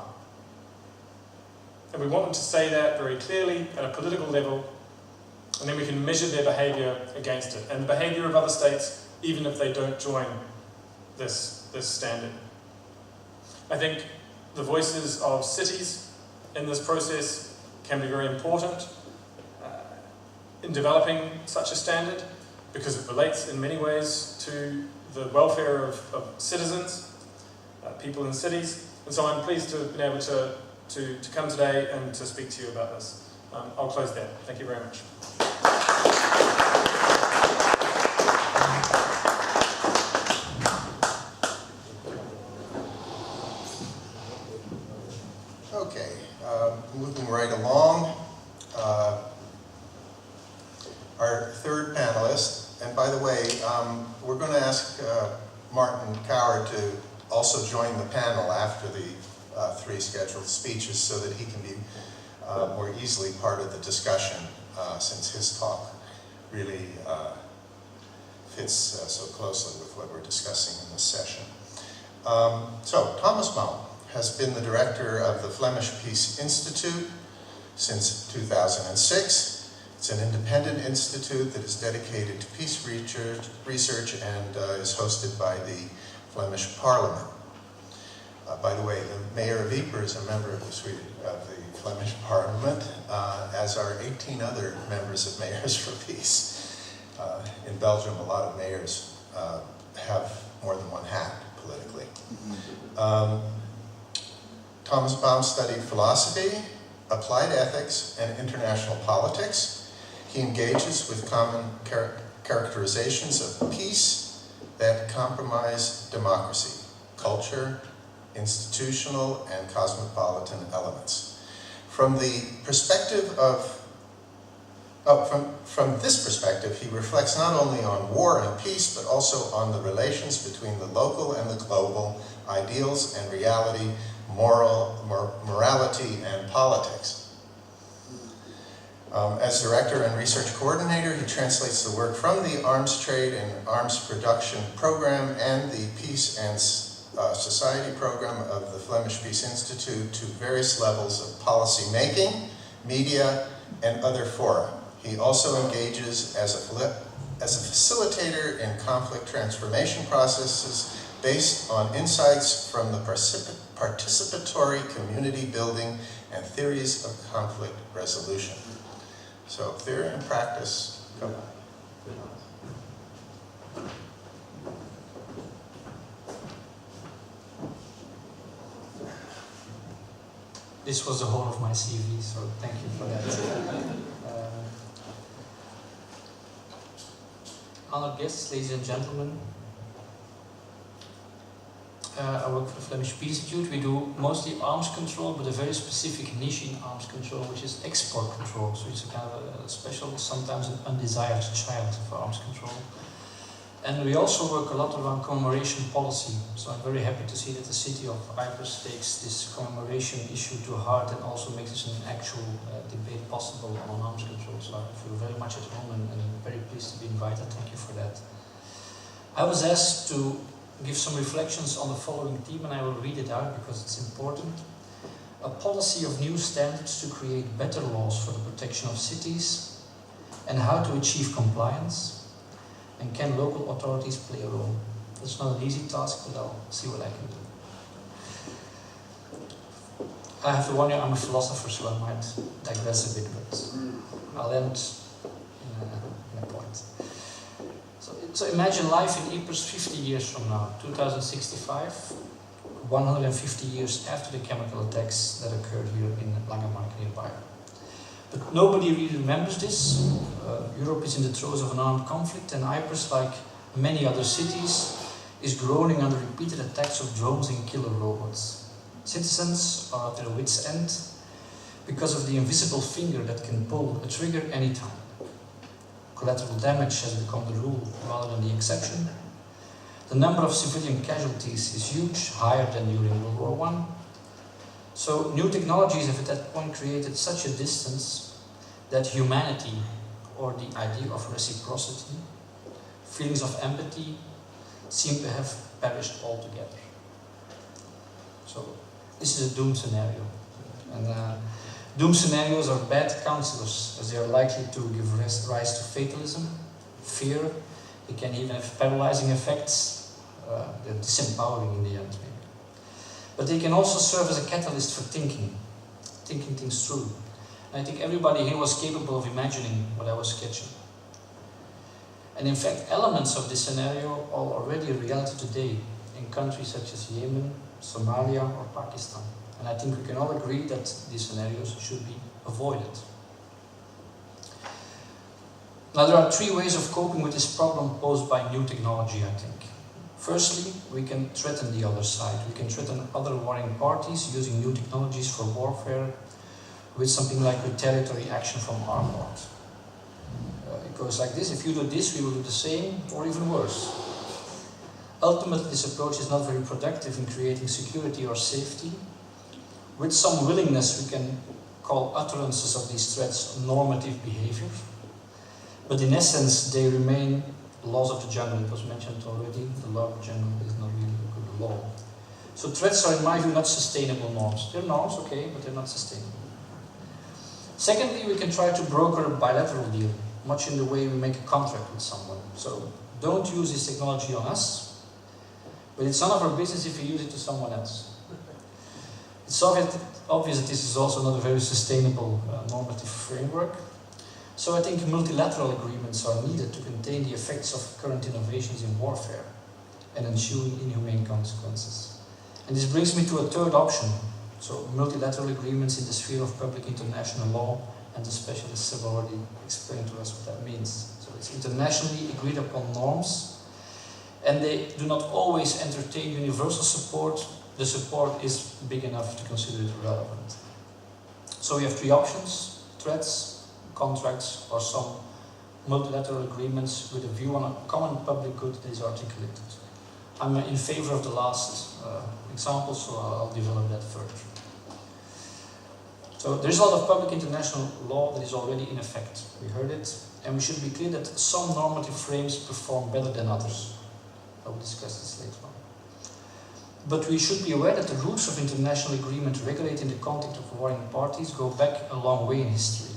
And we want them to say that very clearly at a political level, and then we can measure their behaviour against it, and the behaviour of other states, even if they don't join this standard. I think the voices of cities in this process can be very important in developing such a standard, because it relates in many ways to the welfare of citizens, people in cities. And so I'm pleased to have been able to come today and to speak to you about this. I'll close there. Thank you very much. Okay, moving right along. Our third panelist, and by the way, we're going to ask Martin Coward to also join the panel after the three scheduled speeches so that he can be more easily part of the discussion since his talk really fits so closely with what we're discussing in this session. So, Thomas Baum has been the director of the Flemish Peace Institute since 2006. It's an independent institute that is dedicated to peace research and is hosted by the Flemish Parliament. By the way, the Mayor of Ypres is a member of the Flemish Parliament, as are 18 other members of Mayors for Peace. In Belgium, a lot of mayors have more than one hat politically. Thomas Baum studied philosophy, applied ethics, and international politics. He engages with common characterizations of peace that compromise democracy, culture, institutional, and cosmopolitan elements. From the perspective of, from this perspective, he reflects not only on war and peace, but also on the relations between the local and the global, ideals and reality, morality and politics. As director and research coordinator, he translates the work from the arms trade and arms production program and the peace and society program of the Flemish Peace Institute to various levels of policy making, media, and other fora. He also engages as a facilitator in conflict transformation processes based on insights from the participatory community building and theories of conflict resolution. So, theory and practice, go. This was the whole of my CV, so thank you for that. Honored guests, ladies and gentlemen, I work for the Flemish Peace Institute. We do mostly arms control, but a very specific niche in arms control, which is export control. So it's a kind of a special, sometimes an undesired child of arms control. And we also work a lot around commemoration policy. So I'm very happy to see that the city of Ypres takes this commemoration issue to heart and also makes this an actual debate possible on arms control. So I feel very much at home and very pleased to be invited. Thank you for that. I was asked to give some reflections on the following theme, and I will read it out because it's important. A policy of new standards to create better laws for the protection of cities, and how to achieve compliance, and can local authorities play a role? That's not an easy task, but I'll see what I can do. I have to warn you, I'm a philosopher, so I might digress a bit, but I'll end in a point. So imagine life in Ypres 50 years from now, 2065, 150 years after the chemical attacks that occurred here in Langemark nearby. But nobody really remembers this. Europe is in the throes of an armed conflict, and Ypres, like many other cities, is groaning under repeated attacks of drones and killer robots. Citizens are at their wits' end because of the invisible finger that can pull a trigger anytime. Collateral damage has become the rule rather than the exception. The number of civilian casualties is huge, higher than during World War I. So new technologies have at that point created such a distance that humanity, or the idea of reciprocity, feelings of empathy, seem to have perished altogether. So this is a doom scenario. And doom scenarios are bad counselors, as they are likely to give rise to fatalism, fear. They can even have paralyzing effects. They're disempowering in the end, maybe. But they can also serve as a catalyst for thinking things through. And I think everybody here was capable of imagining what I was sketching. And in fact, elements of this scenario are already a reality today in countries such as Yemen, Somalia, or Pakistan. And I think we can all agree that these scenarios should be avoided. Now, there are three ways of coping with this problem posed by new technology, I think. Firstly, we can threaten the other side. We can threaten other warring parties using new technologies for warfare with something like retaliatory action from our part. It goes like this: if you do this, we will do the same, or even worse. Ultimately, this approach is not very productive in creating security or safety. With some willingness, we can call utterances of these threats normative behavior. But in essence, they remain laws of the jungle. It was mentioned already, the law of the jungle is not really a good law. So threats are, in my view, not sustainable norms. They're norms, okay, but they're not sustainable. Secondly, we can try to broker a bilateral deal, much in the way we make a contract with someone. So don't use this technology on us, but it's none of our business if you use it to someone else. It's obvious that this is also not a very sustainable normative framework. So I think multilateral agreements are needed to contain the effects of current innovations in warfare and ensuing inhumane consequences. And this brings me to a third option. So multilateral agreements in the sphere of public international law, and the specialists have already explained to us what that means. So it's internationally agreed upon norms, and they do not always entertain universal support. The support is big enough to consider it relevant. So we have three options: threats, contracts, or some multilateral agreements with a view on a common public good that is articulated. I'm in favor of the last example, so I'll develop that further. So there's a lot of public international law that is already in effect. We heard it, and we should be clear that some normative frames perform better than others. I will discuss this later on. But we should be aware that the roots of international agreement regulating the conduct of warring parties go back a long way in history.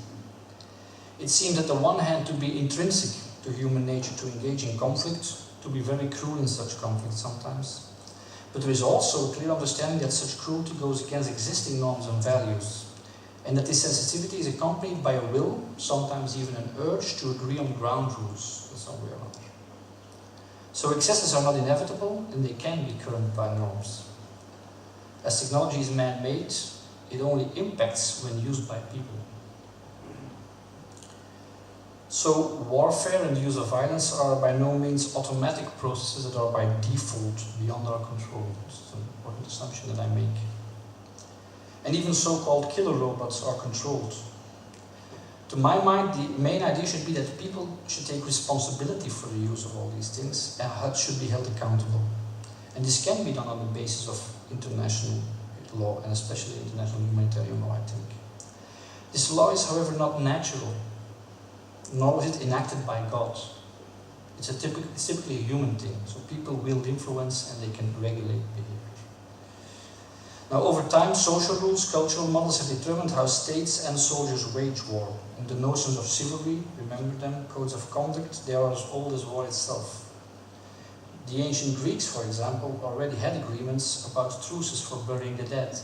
It seems at the one hand to be intrinsic to human nature to engage in conflict, to be very cruel in such conflict sometimes. But there is also a clear understanding that such cruelty goes against existing norms and values, and that this sensitivity is accompanied by a will, sometimes even an urge, to agree on ground rules in some way or another. So excesses are not inevitable, and they can be current by norms. As technology is man-made, it only impacts when used by people. So warfare and the use of violence are by no means automatic processes that are by default beyond our control. This is an important assumption that I make. And even so-called killer robots are controlled. To my mind, the main idea should be that people should take responsibility for the use of all these things and should be held accountable. And this can be done on the basis of international law, and especially international humanitarian law, I think. This law is, however, not natural, nor was it enacted by God. It's typically a human thing, so people wield influence and they can regulate behavior. Now, over time, social rules, cultural models have determined how states and soldiers wage war. And the notions of chivalry, remember them, codes of conduct, they are as old as war itself. The ancient Greeks, for example, already had agreements about truces for burying the dead.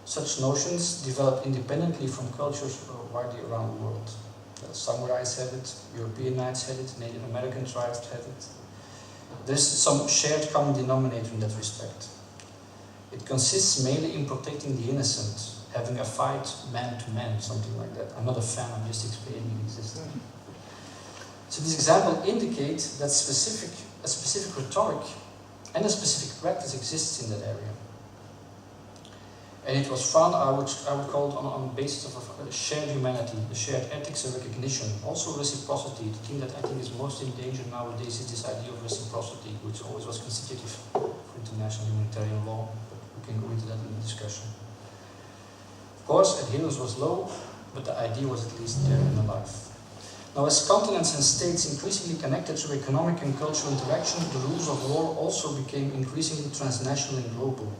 Such notions developed independently from cultures widely around the world. Samurais had it, European knights had it, Native American tribes had it. There's some shared common denominator in that respect. It consists mainly in protecting the innocent, having a fight man to man, something like that. I'm not a fan, I'm just explaining it exists. So this example indicates that a specific rhetoric and a specific practice exists in that area. And it was found, I would call it on the basis of a shared humanity, the shared ethics and recognition, also reciprocity. The thing that I think is most in danger nowadays is this idea of reciprocity, which always was constitutive for international humanitarian law. We can go into that in the discussion. Of course, adherence was low, but the idea was at least there and alive. Now, as continents and states increasingly connected through economic and cultural interaction, the rules of war also became increasingly transnational and global.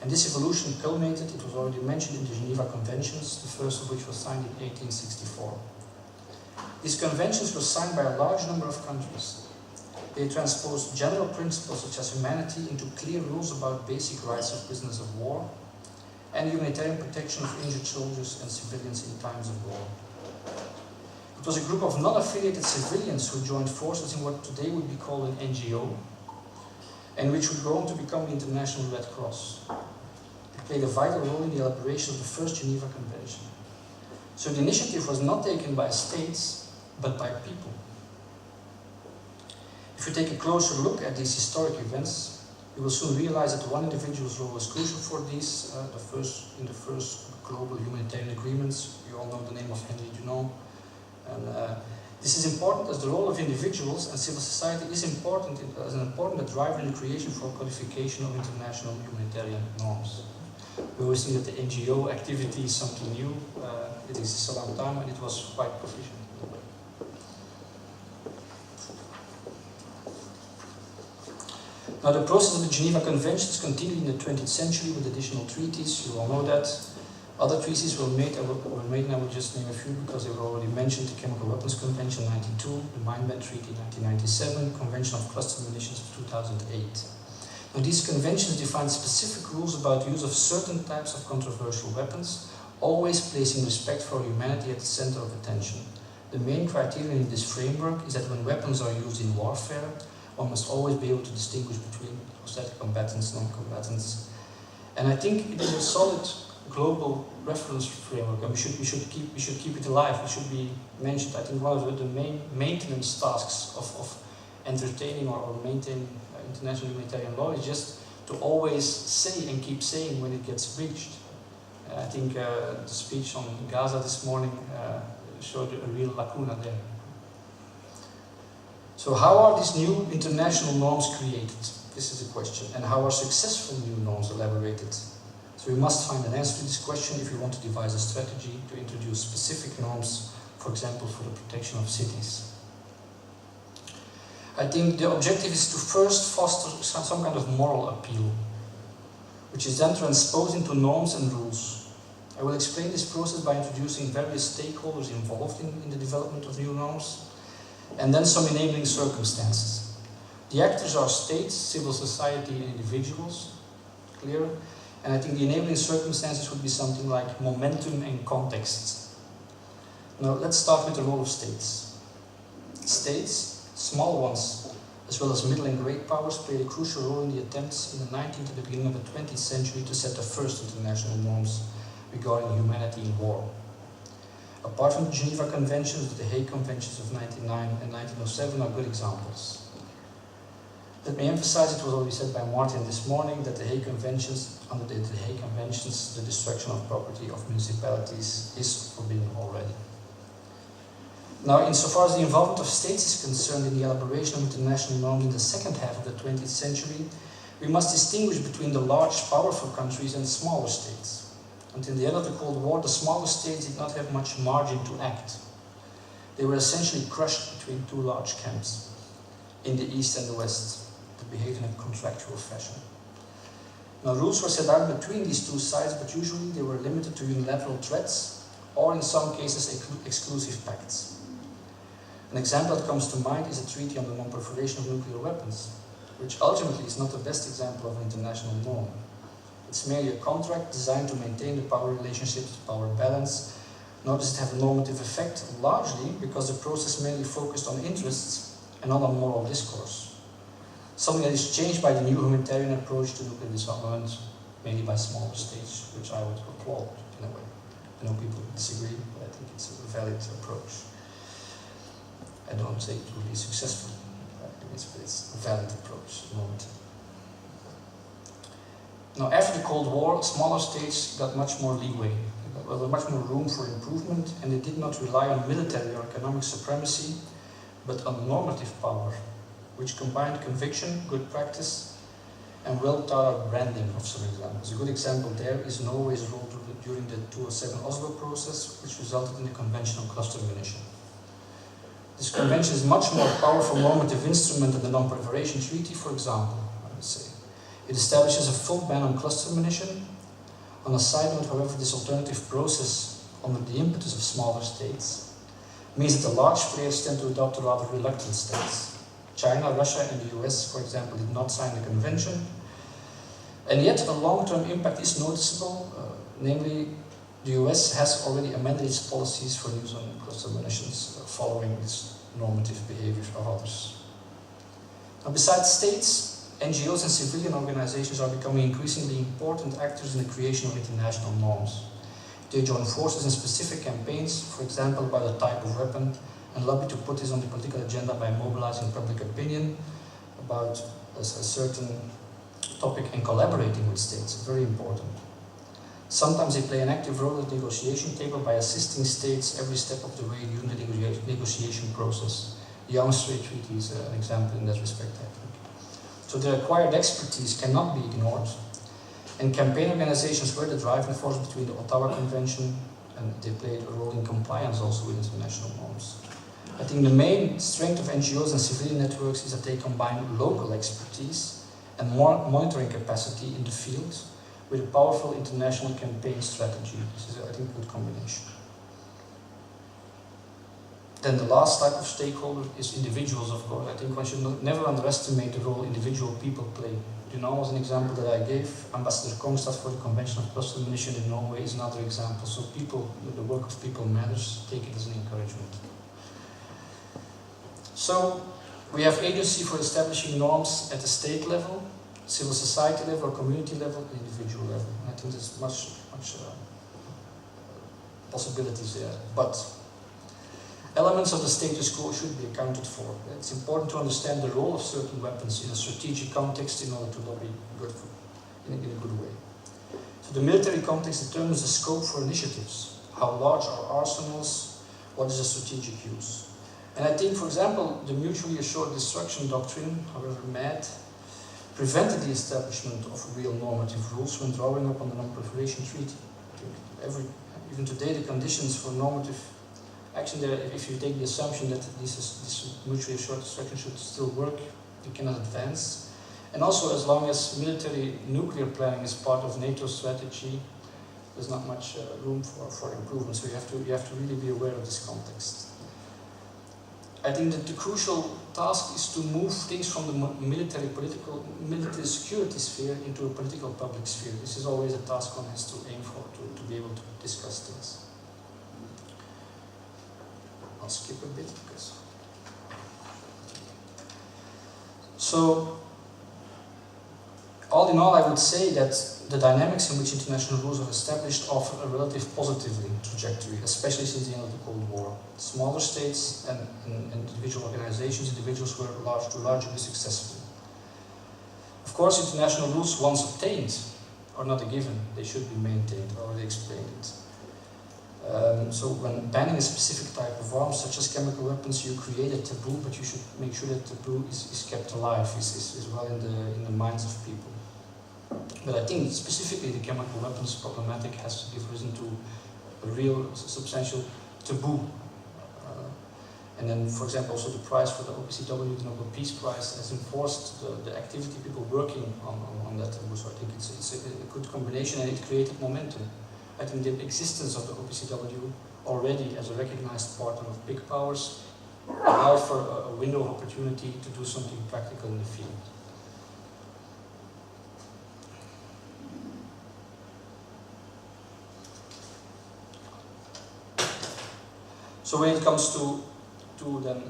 And this evolution culminated, it was already mentioned, in the Geneva Conventions, the first of which was signed in 1864. These conventions were signed by a large number of countries. They transposed general principles such as humanity into clear rules about basic rights of prisoners of war and humanitarian protection of injured soldiers and civilians in times of war. It was a group of non-affiliated civilians who joined forces in what today would be called an NGO, and which would go on to become the International Red Cross. It played a vital role in the elaboration of the first Geneva Convention. So the initiative was not taken by states, but by people. If you take a closer look at these historic events, you will soon realize that one individual's role was crucial for these. In the first global humanitarian agreements, you all know the name of Henry Dunant. And this is important as the role of individuals and civil society is important as an important driver in the creation for codification of international humanitarian norms. We always think that the NGO activity is something new. It exists a long time and it was quite proficient. Now the process of the Geneva Conventions continued in the 20th century with additional treaties. You all know that. Other treaties were made, and I will just name a few because they were already mentioned. The Chemical Weapons Convention 92, the Mine Ban Treaty 1997, Convention of Cluster Munitions of 2008. Now these conventions define specific rules about the use of certain types of controversial weapons, always placing respect for humanity at the center of attention. The main criterion in this framework is that when weapons are used in warfare, one must always be able to distinguish between hostile combatants, non-combatants. And I think it is a solid global reference framework, and we should keep it alive. It should be mentioned. I think one of the main maintenance tasks of entertaining or maintaining international humanitarian law is just to always say and keep saying when it gets breached. I think the speech on Gaza this morning showed a real lacuna there. So how are these new international norms created? This is a question. And how are successful new norms elaborated? So we must find an answer to this question if we want to devise a strategy to introduce specific norms, for example, for the protection of cities. I think the objective is to first foster some kind of moral appeal, which is then transposed into norms and rules. I will explain this process by introducing various stakeholders involved in the development of new norms, and then some enabling circumstances. The actors are states, civil society, and individuals, clear? And I think the enabling circumstances would be something like momentum and context. Now let's start with the role of states. States, small ones, as well as middle and great powers, played a crucial role in the attempts in the 19th and the beginning of the 20th century to set the first international norms regarding humanity in war. Apart from the Geneva Conventions, the Hague Conventions of 1999 and 1907 are good examples. Let me emphasize, it was already said by Martin this morning, that the Hague Conventions, under the Hague Conventions, the destruction of property of municipalities is forbidden already. Now, insofar as the involvement of states is concerned in the elaboration of international norms in the second half of the 20th century, we must distinguish between the large, powerful countries and smaller states. Until the end of the Cold War, the smaller states did not have much margin to act. They were essentially crushed between two large camps, in the East and the West, that behaved in a contractual fashion. Now, rules were set out between these two sides, but usually they were limited to unilateral threats, or in some cases exclusive pacts. An example that comes to mind is the Treaty on the Non-Proliferation of Nuclear Weapons, which ultimately is not the best example of an international norm. It's merely a contract designed to maintain the power relationships, the power balance, nor does it have a normative effect, largely because the process mainly focused on interests and not on moral discourse. Something that is changed by the new humanitarian approach to nuclear disarmament, mainly by smaller states, which I would applaud in a way. I know people disagree, but I think it's a valid approach. I don't think it will be successful, but it's a valid approach, normative. Now, after the Cold War, smaller states got much more leeway. There was much more room for improvement, and they did not rely on military or economic supremacy, but on normative power, which combined conviction, good practice, and well-thought-out branding of some examples. A good example there is Norway's role during the 2007 Oslo process, which resulted in the Convention on Cluster Munition. This convention is much more powerful normative instrument than the Non-Proliferation Treaty, for example, I would say. It establishes a full ban on cluster munition. On a side note, however, this alternative process, under the impetus of smaller states, means that the large players tend to adopt a rather reluctant stance. China, Russia, and the US, for example, did not sign the convention, and yet a long-term impact is noticeable, namely, the US has already amended its policies for use on cluster munitions, following this normative behavior of others. Now, besides states, NGOs and civilian organizations are becoming increasingly important actors in the creation of international norms. They join forces in specific campaigns, for example by the type of weapon, and lobby to put this on the political agenda by mobilizing public opinion about a certain topic and collaborating with states. Very important. Sometimes they play an active role at the negotiation table by assisting states every step of the way during the negotiation process. The Arms Trade Treaty is an example in that respect, I think. So their acquired expertise cannot be ignored, and campaign organizations were the driving force between the Ottawa Convention, and they played a role in compliance also with international norms. I think the main strength of NGOs and civilian networks is that they combine local expertise and more monitoring capacity in the field with a powerful international campaign strategy. This is, I think, a good combination. Then the last type of stakeholder is individuals, of course. I think one should never underestimate the role individual people play. Dunant was an example that I gave. Ambassador Kongstad for the Convention of Cluster Munition in Norway is another example. So people, the work of people matters. Take it as an encouragement. So we have agency for establishing norms at the state level, civil society level, or community level, and individual level. And I think there's much possibilities there. But elements of the status quo should be accounted for. It's important to understand the role of certain weapons in a strategic context in order to lobby in a good way. So the military context determines the scope for initiatives. How large are arsenals? What is the strategic use? And I think, for example, the mutually assured destruction doctrine, however mad, prevented the establishment of real normative rules when drawing up on the Non-Proliferation Treaty. I think even today, the conditions for normative action there, if you take the assumption that this mutually assured destruction should still work, you cannot advance. And also, as long as military nuclear planning is part of NATO strategy, there's not much room for improvement. So you have to really be aware of this context. I think that the crucial task is to move things from the military security sphere into a political public sphere. This is always a task one has to aim for, to be able to discuss things. I'll skip a bit because... So, all in all, I would say that the dynamics in which international rules are established offer a relative positive trajectory, especially since the end of the Cold War. Smaller states and individual organizations, individuals were largely successful. Of course, international rules once obtained are not a given. They should be maintained. I already explained it. So when banning a specific type of arms, such as chemical weapons, you create a taboo, but you should make sure that the taboo is kept alive, is well in the minds of people. But I think specifically the chemical weapons problematic has risen to a real substantial taboo. And then, for example, also the prize for the OPCW, the Nobel Peace Prize, has enforced the activity people working on that taboo. So I think it's a good combination, and it created momentum. I think the existence of the OPCW already as a recognized partner of big powers allowed for a window of opportunity to do something practical in the field. So when it comes to then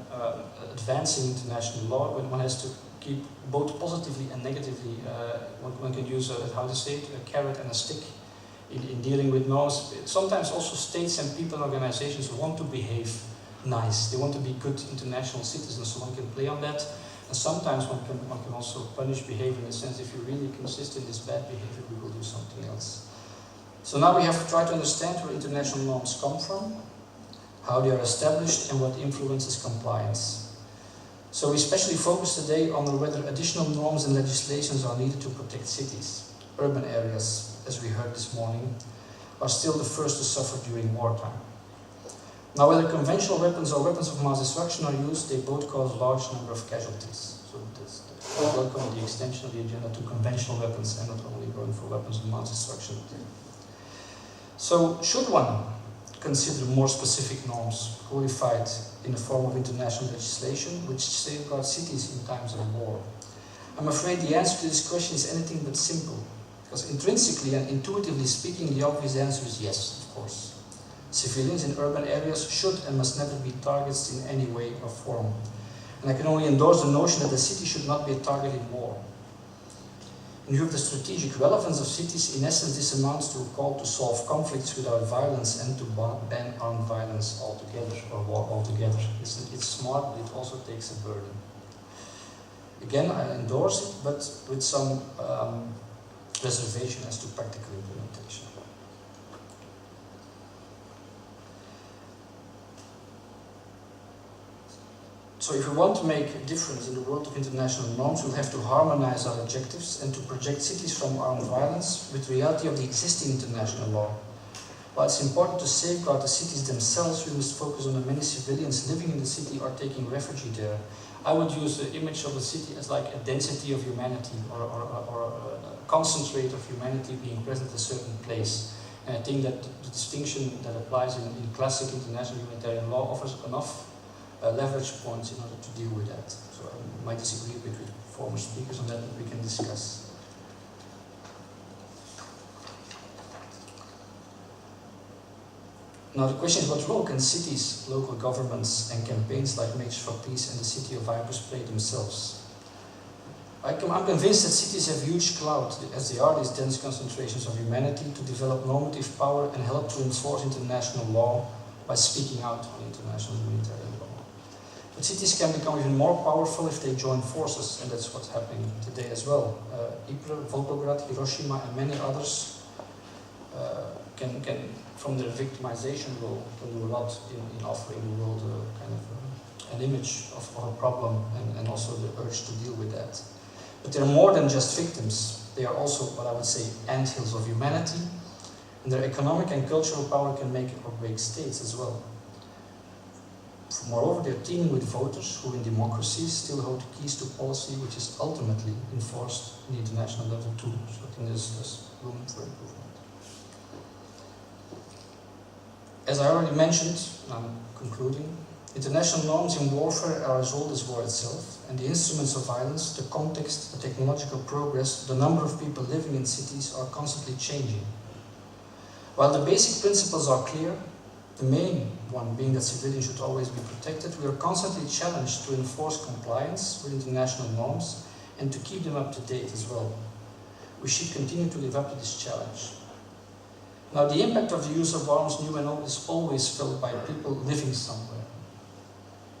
advancing international law, when one has to keep both positively and negatively, one can use how to say it, a carrot and a stick in dealing with norms. Sometimes also states and people and organizations want to behave nice. They want to be good international citizens, so one can play on that. And sometimes one can also punish behavior in the sense, if you really consist in this bad behavior, we will do something else. So now we have to try to understand where international norms come from, how they are established, and what influences compliance. So we especially focus today on whether additional norms and legislations are needed to protect cities. Urban areas, as we heard this morning, are still the first to suffer during wartime. Now, whether conventional weapons or weapons of mass destruction are used, they both cause a large number of casualties. So I welcome the extension of the agenda to conventional weapons and not only going for weapons of mass destruction. So, should one consider more specific norms codified in the form of international legislation which safeguard cities in times of war? I'm afraid the answer to this question is anything but simple, because intrinsically and intuitively speaking, the obvious answer is yes, of course. Civilians in urban areas should and must never be targets in any way or form. And I can only endorse the notion that the city should not be a target in war. In view of the strategic relevance of cities, in essence this amounts to a call to solve conflicts without violence and to ban armed violence altogether, or war altogether. It's smart, but it also takes a burden. Again, I endorse it, but with some reservation as to practical implementation. So if we want to make a difference in the world of international norms, we'll have to harmonize our objectives and to project cities from armed violence with the reality of the existing international law. While it's important to safeguard the cities themselves, we must focus on the many civilians living in the city or taking refuge there. I would use the image of the city as like a density of humanity, or a concentrate of humanity being present at a certain place. And I think that the distinction that applies in classic international humanitarian law offers enough leverage points in order to deal with that. So I might disagree with former speakers on that, but we can discuss. Now the question is, what role can cities, local governments and campaigns like Mates for Peace and the city of Ypres play themselves? I'm convinced that cities have huge clout, as they are these dense concentrations of humanity, to develop normative power and help to enforce international law by speaking out on international humanitarian law. But cities can become even more powerful if they join forces, and that's what's happening today as well. Ypres, Volgograd, Hiroshima and many others can from their victimization role, can do a lot in offering the world an image of a problem and also the urge to deal with that. But they're more than just victims. They are also what I would say anthills of humanity, and their economic and cultural power can make or break states as well. Moreover, they're teeming with voters who in democracies still hold keys to policy which is ultimately enforced in the international level too. So I think there's room for improvement. As I already mentioned, and I'm concluding, international norms in warfare are as old as war itself, and the instruments of violence, the context, the technological progress, the number of people living in cities are constantly changing. While the basic principles are clear, the main one being that civilians should always be protected, we are constantly challenged to enforce compliance with international norms and to keep them up to date as well. We should continue to live up to this challenge. Now, the impact of the use of arms, new and old, is always felt by people living somewhere.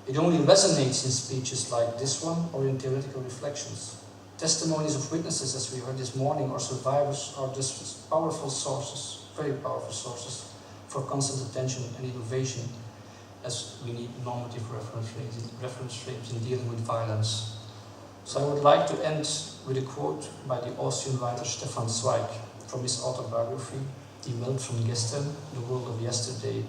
It only resonates in speeches like this one or in theoretical reflections. Testimonies of witnesses, as we heard this morning, or survivors are just powerful sources, very powerful sources, for constant attention and innovation, as we need normative reference frames in dealing with violence. So I would like to end with a quote by the Austrian writer Stefan Zweig from his autobiography, Die Welt von Gestern, The World of Yesterday.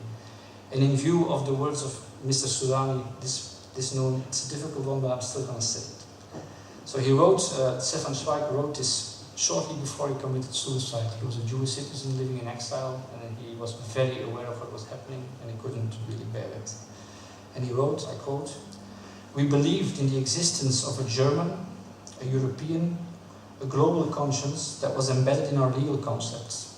And in view of the words of Mr. Surani, it's a difficult one, but I'm still going to say it. So he wrote, Stefan Zweig wrote this shortly before he committed suicide. He was a Jewish citizen living in exile, and he was very aware of what was happening, and he couldn't really bear it. And he wrote, I quote, "We believed in the existence of a German, a European, a global conscience that was embedded in our legal concepts.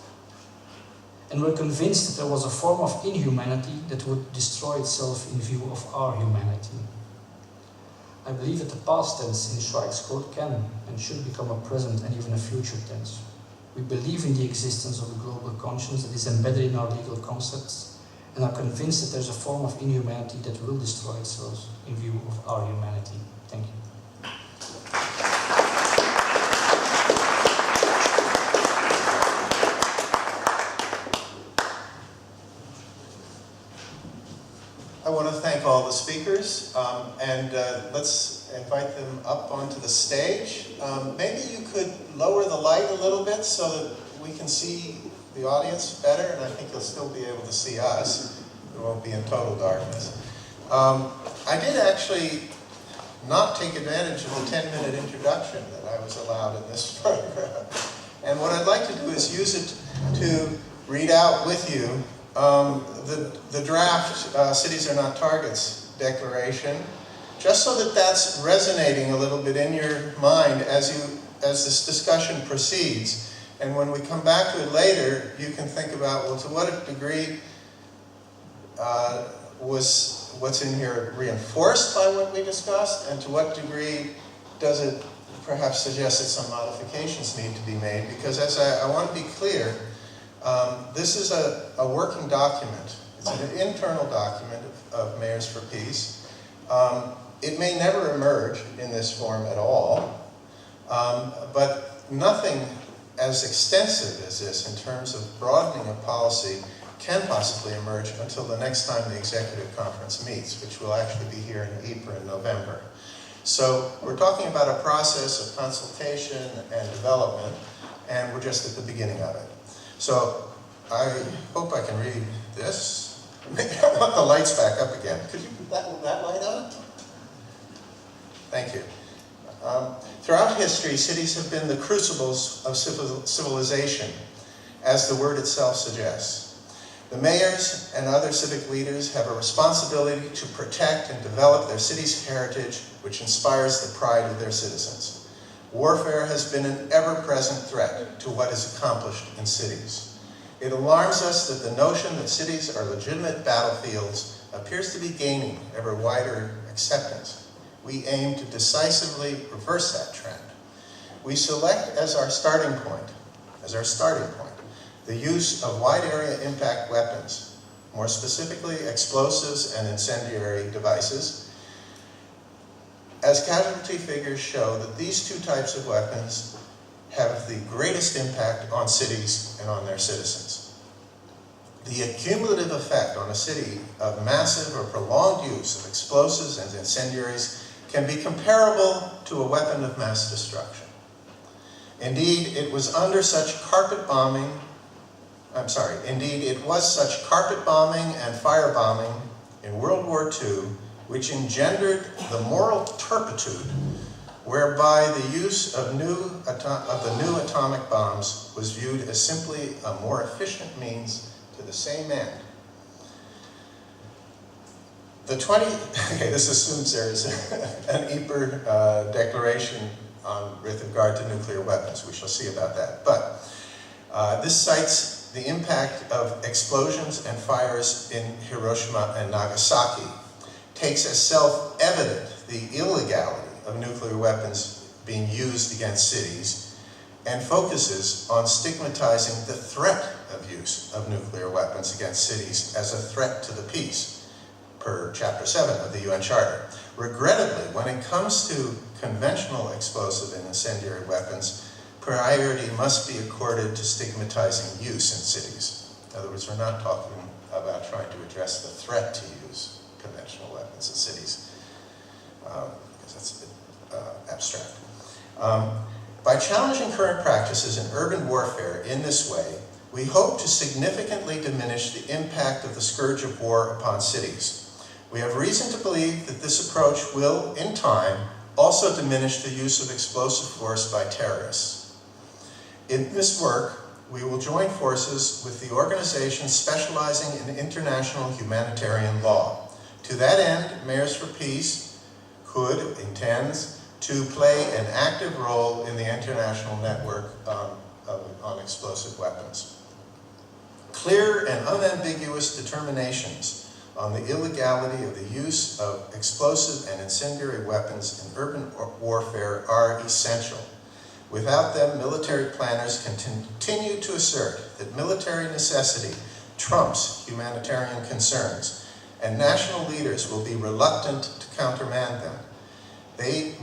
and were convinced that there was a form of inhumanity that would destroy itself in view of our humanity. I believe that the past tense in Schweig's quote can and should become a present and even a future tense. We believe in the existence of a global conscience that is embedded in our legal concepts and are convinced that there's a form of inhumanity that will destroy itself in view of our humanity. Thank you. I want to thank all the speakers, and let's invite them up onto the stage. Maybe you could lower the light a little bit so that we can see the audience better, and I think you'll still be able to see us. We won't be in total darkness. I did actually not take advantage of the 10-minute introduction that I was allowed in this photograph. And what I'd like to do is use it to read out with you the draft Cities Are Not Targets declaration, just so that that's resonating a little bit in your mind as this discussion proceeds. And when we come back to it later, you can think about, well, to what degree was what's in here reinforced by what we discussed, and to what degree does it perhaps suggest that some modifications need to be made? Because as I want to be clear, this is a working document. It's an internal document of Mayors for Peace. It may never emerge in this form at all, but nothing as extensive as this in terms of broadening of policy can possibly emerge until the next time the Executive Conference meets, which will actually be here in Ypres in November. So we're talking about a process of consultation and development, and we're just at the beginning of it. So I hope I can read this. Maybe I want the lights back up again. Could you put that light on? Thank you. Throughout history, cities have been the crucibles of civilization, as the word itself suggests. The mayors and other civic leaders have a responsibility to protect and develop their city's heritage, which inspires the pride of their citizens. Warfare has been an ever-present threat to what is accomplished in cities. It alarms us that the notion that cities are legitimate battlefields appears to be gaining ever wider acceptance. We aim to decisively reverse that trend. We select as our starting point, the use of wide area impact weapons, more specifically explosives and incendiary devices, as casualty figures show that these two types of weapons have the greatest impact on cities and on their citizens. The cumulative effect on a city of massive or prolonged use of explosives and incendiaries can be comparable to a weapon of mass destruction. Indeed, it was such carpet bombing and firebombing in World War II which engendered the moral turpitude whereby the use of the new atomic bombs was viewed as simply a more efficient means to the same end. This assumes there is an Ypres declaration with regard to nuclear weapons. We shall see about that. But this cites the impact of explosions and fires in Hiroshima and Nagasaki, takes as self-evident the illegality of nuclear weapons being used against cities, and focuses on stigmatizing the threat of use of nuclear weapons against cities as a threat to the peace, per Chapter 7 of the UN Charter. Regrettably, when it comes to conventional explosive and incendiary weapons, priority must be accorded to stigmatizing use in cities. In other words, we're not talking about trying to address the threat to use conventional weapons in cities, because that's a bit abstract. By challenging current practices in urban warfare in this way, we hope to significantly diminish the impact of the scourge of war upon cities. We have reason to believe that this approach will, in time, also diminish the use of explosive force by terrorists. In this work, we will join forces with the organizations specializing in international humanitarian law. To that end, Mayors for Peace intends to play an active role in the international network on explosive weapons. clear and unambiguous determinations on the illegality of the use of explosive and incendiary weapons in urban warfare are essential. Without them, military planners can continue to assert that military necessity trumps humanitarian concerns, and national leaders will be reluctant to countermand them.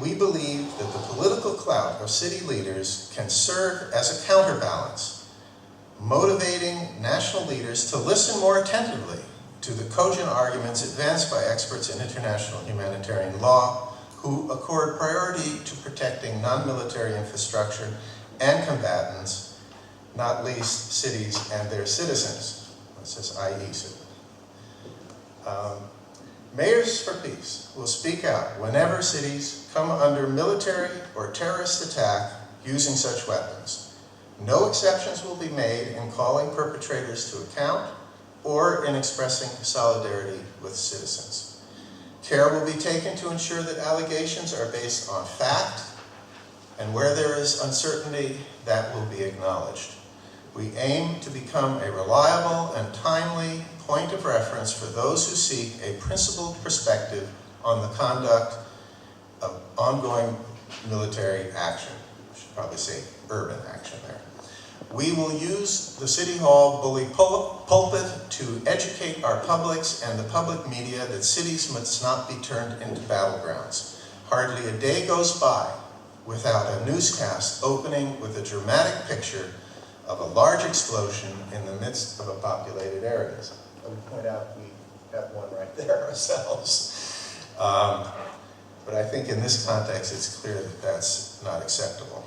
We believe that the political clout of city leaders can serve as a counterbalance, motivating national leaders to listen more attentively to the cogent arguments advanced by experts in international humanitarian law who accord priority to protecting non-military infrastructure and combatants, not least cities and their citizens. It says i.e. citizens. Mayors for Peace will speak out whenever cities come under military or terrorist attack using such weapons. No exceptions will be made in calling perpetrators to account or in expressing solidarity with citizens. Care will be taken to ensure that allegations are based on fact, and where there is uncertainty, that will be acknowledged. We aim to become a reliable and timely point of reference for those who seek a principled perspective on the conduct of ongoing military action. I should probably say urban action there. We will use the City Hall bully pulpit to educate our publics and the public media that cities must not be turned into battlegrounds. Hardly a day goes by without a newscast opening with a dramatic picture of a large explosion in the midst of a populated area. I would point out we have one right there ourselves. But I think in this context it's clear that that's not acceptable.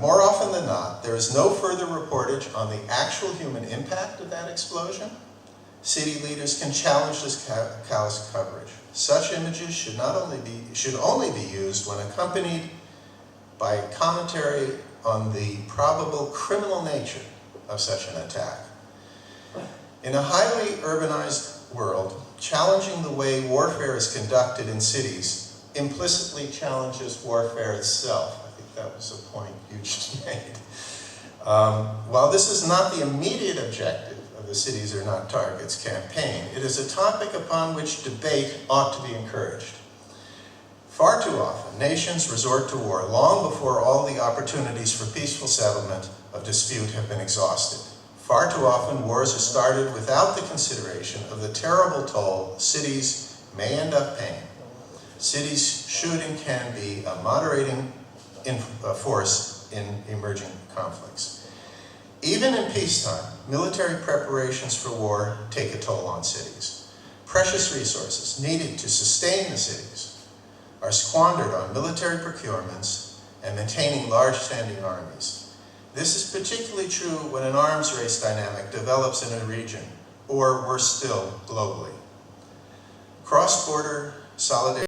More often than not, there is no further reportage on the actual human impact of that explosion. City leaders can challenge this callous coverage. Such images should only be used when accompanied by commentary on the probable criminal nature of such an attack. In a highly urbanized world, challenging the way warfare is conducted in cities implicitly challenges warfare itself. I think that was a point you just made. While this is not the immediate objective of the Cities Are Not Targets campaign, it is a topic upon which debate ought to be encouraged. Far too often, nations resort to war long before all the opportunities for peaceful settlement of dispute have been exhausted. Far too often, wars are started without the consideration of the terrible toll cities may end up paying. Cities should and can be a moderating force in emerging conflicts. Even in peacetime, military preparations for war take a toll on cities. Precious resources needed to sustain the cities are squandered on military procurements and maintaining large standing armies. This is particularly true when an arms race dynamic develops in a region, or worse still, globally. Cross-border solidarity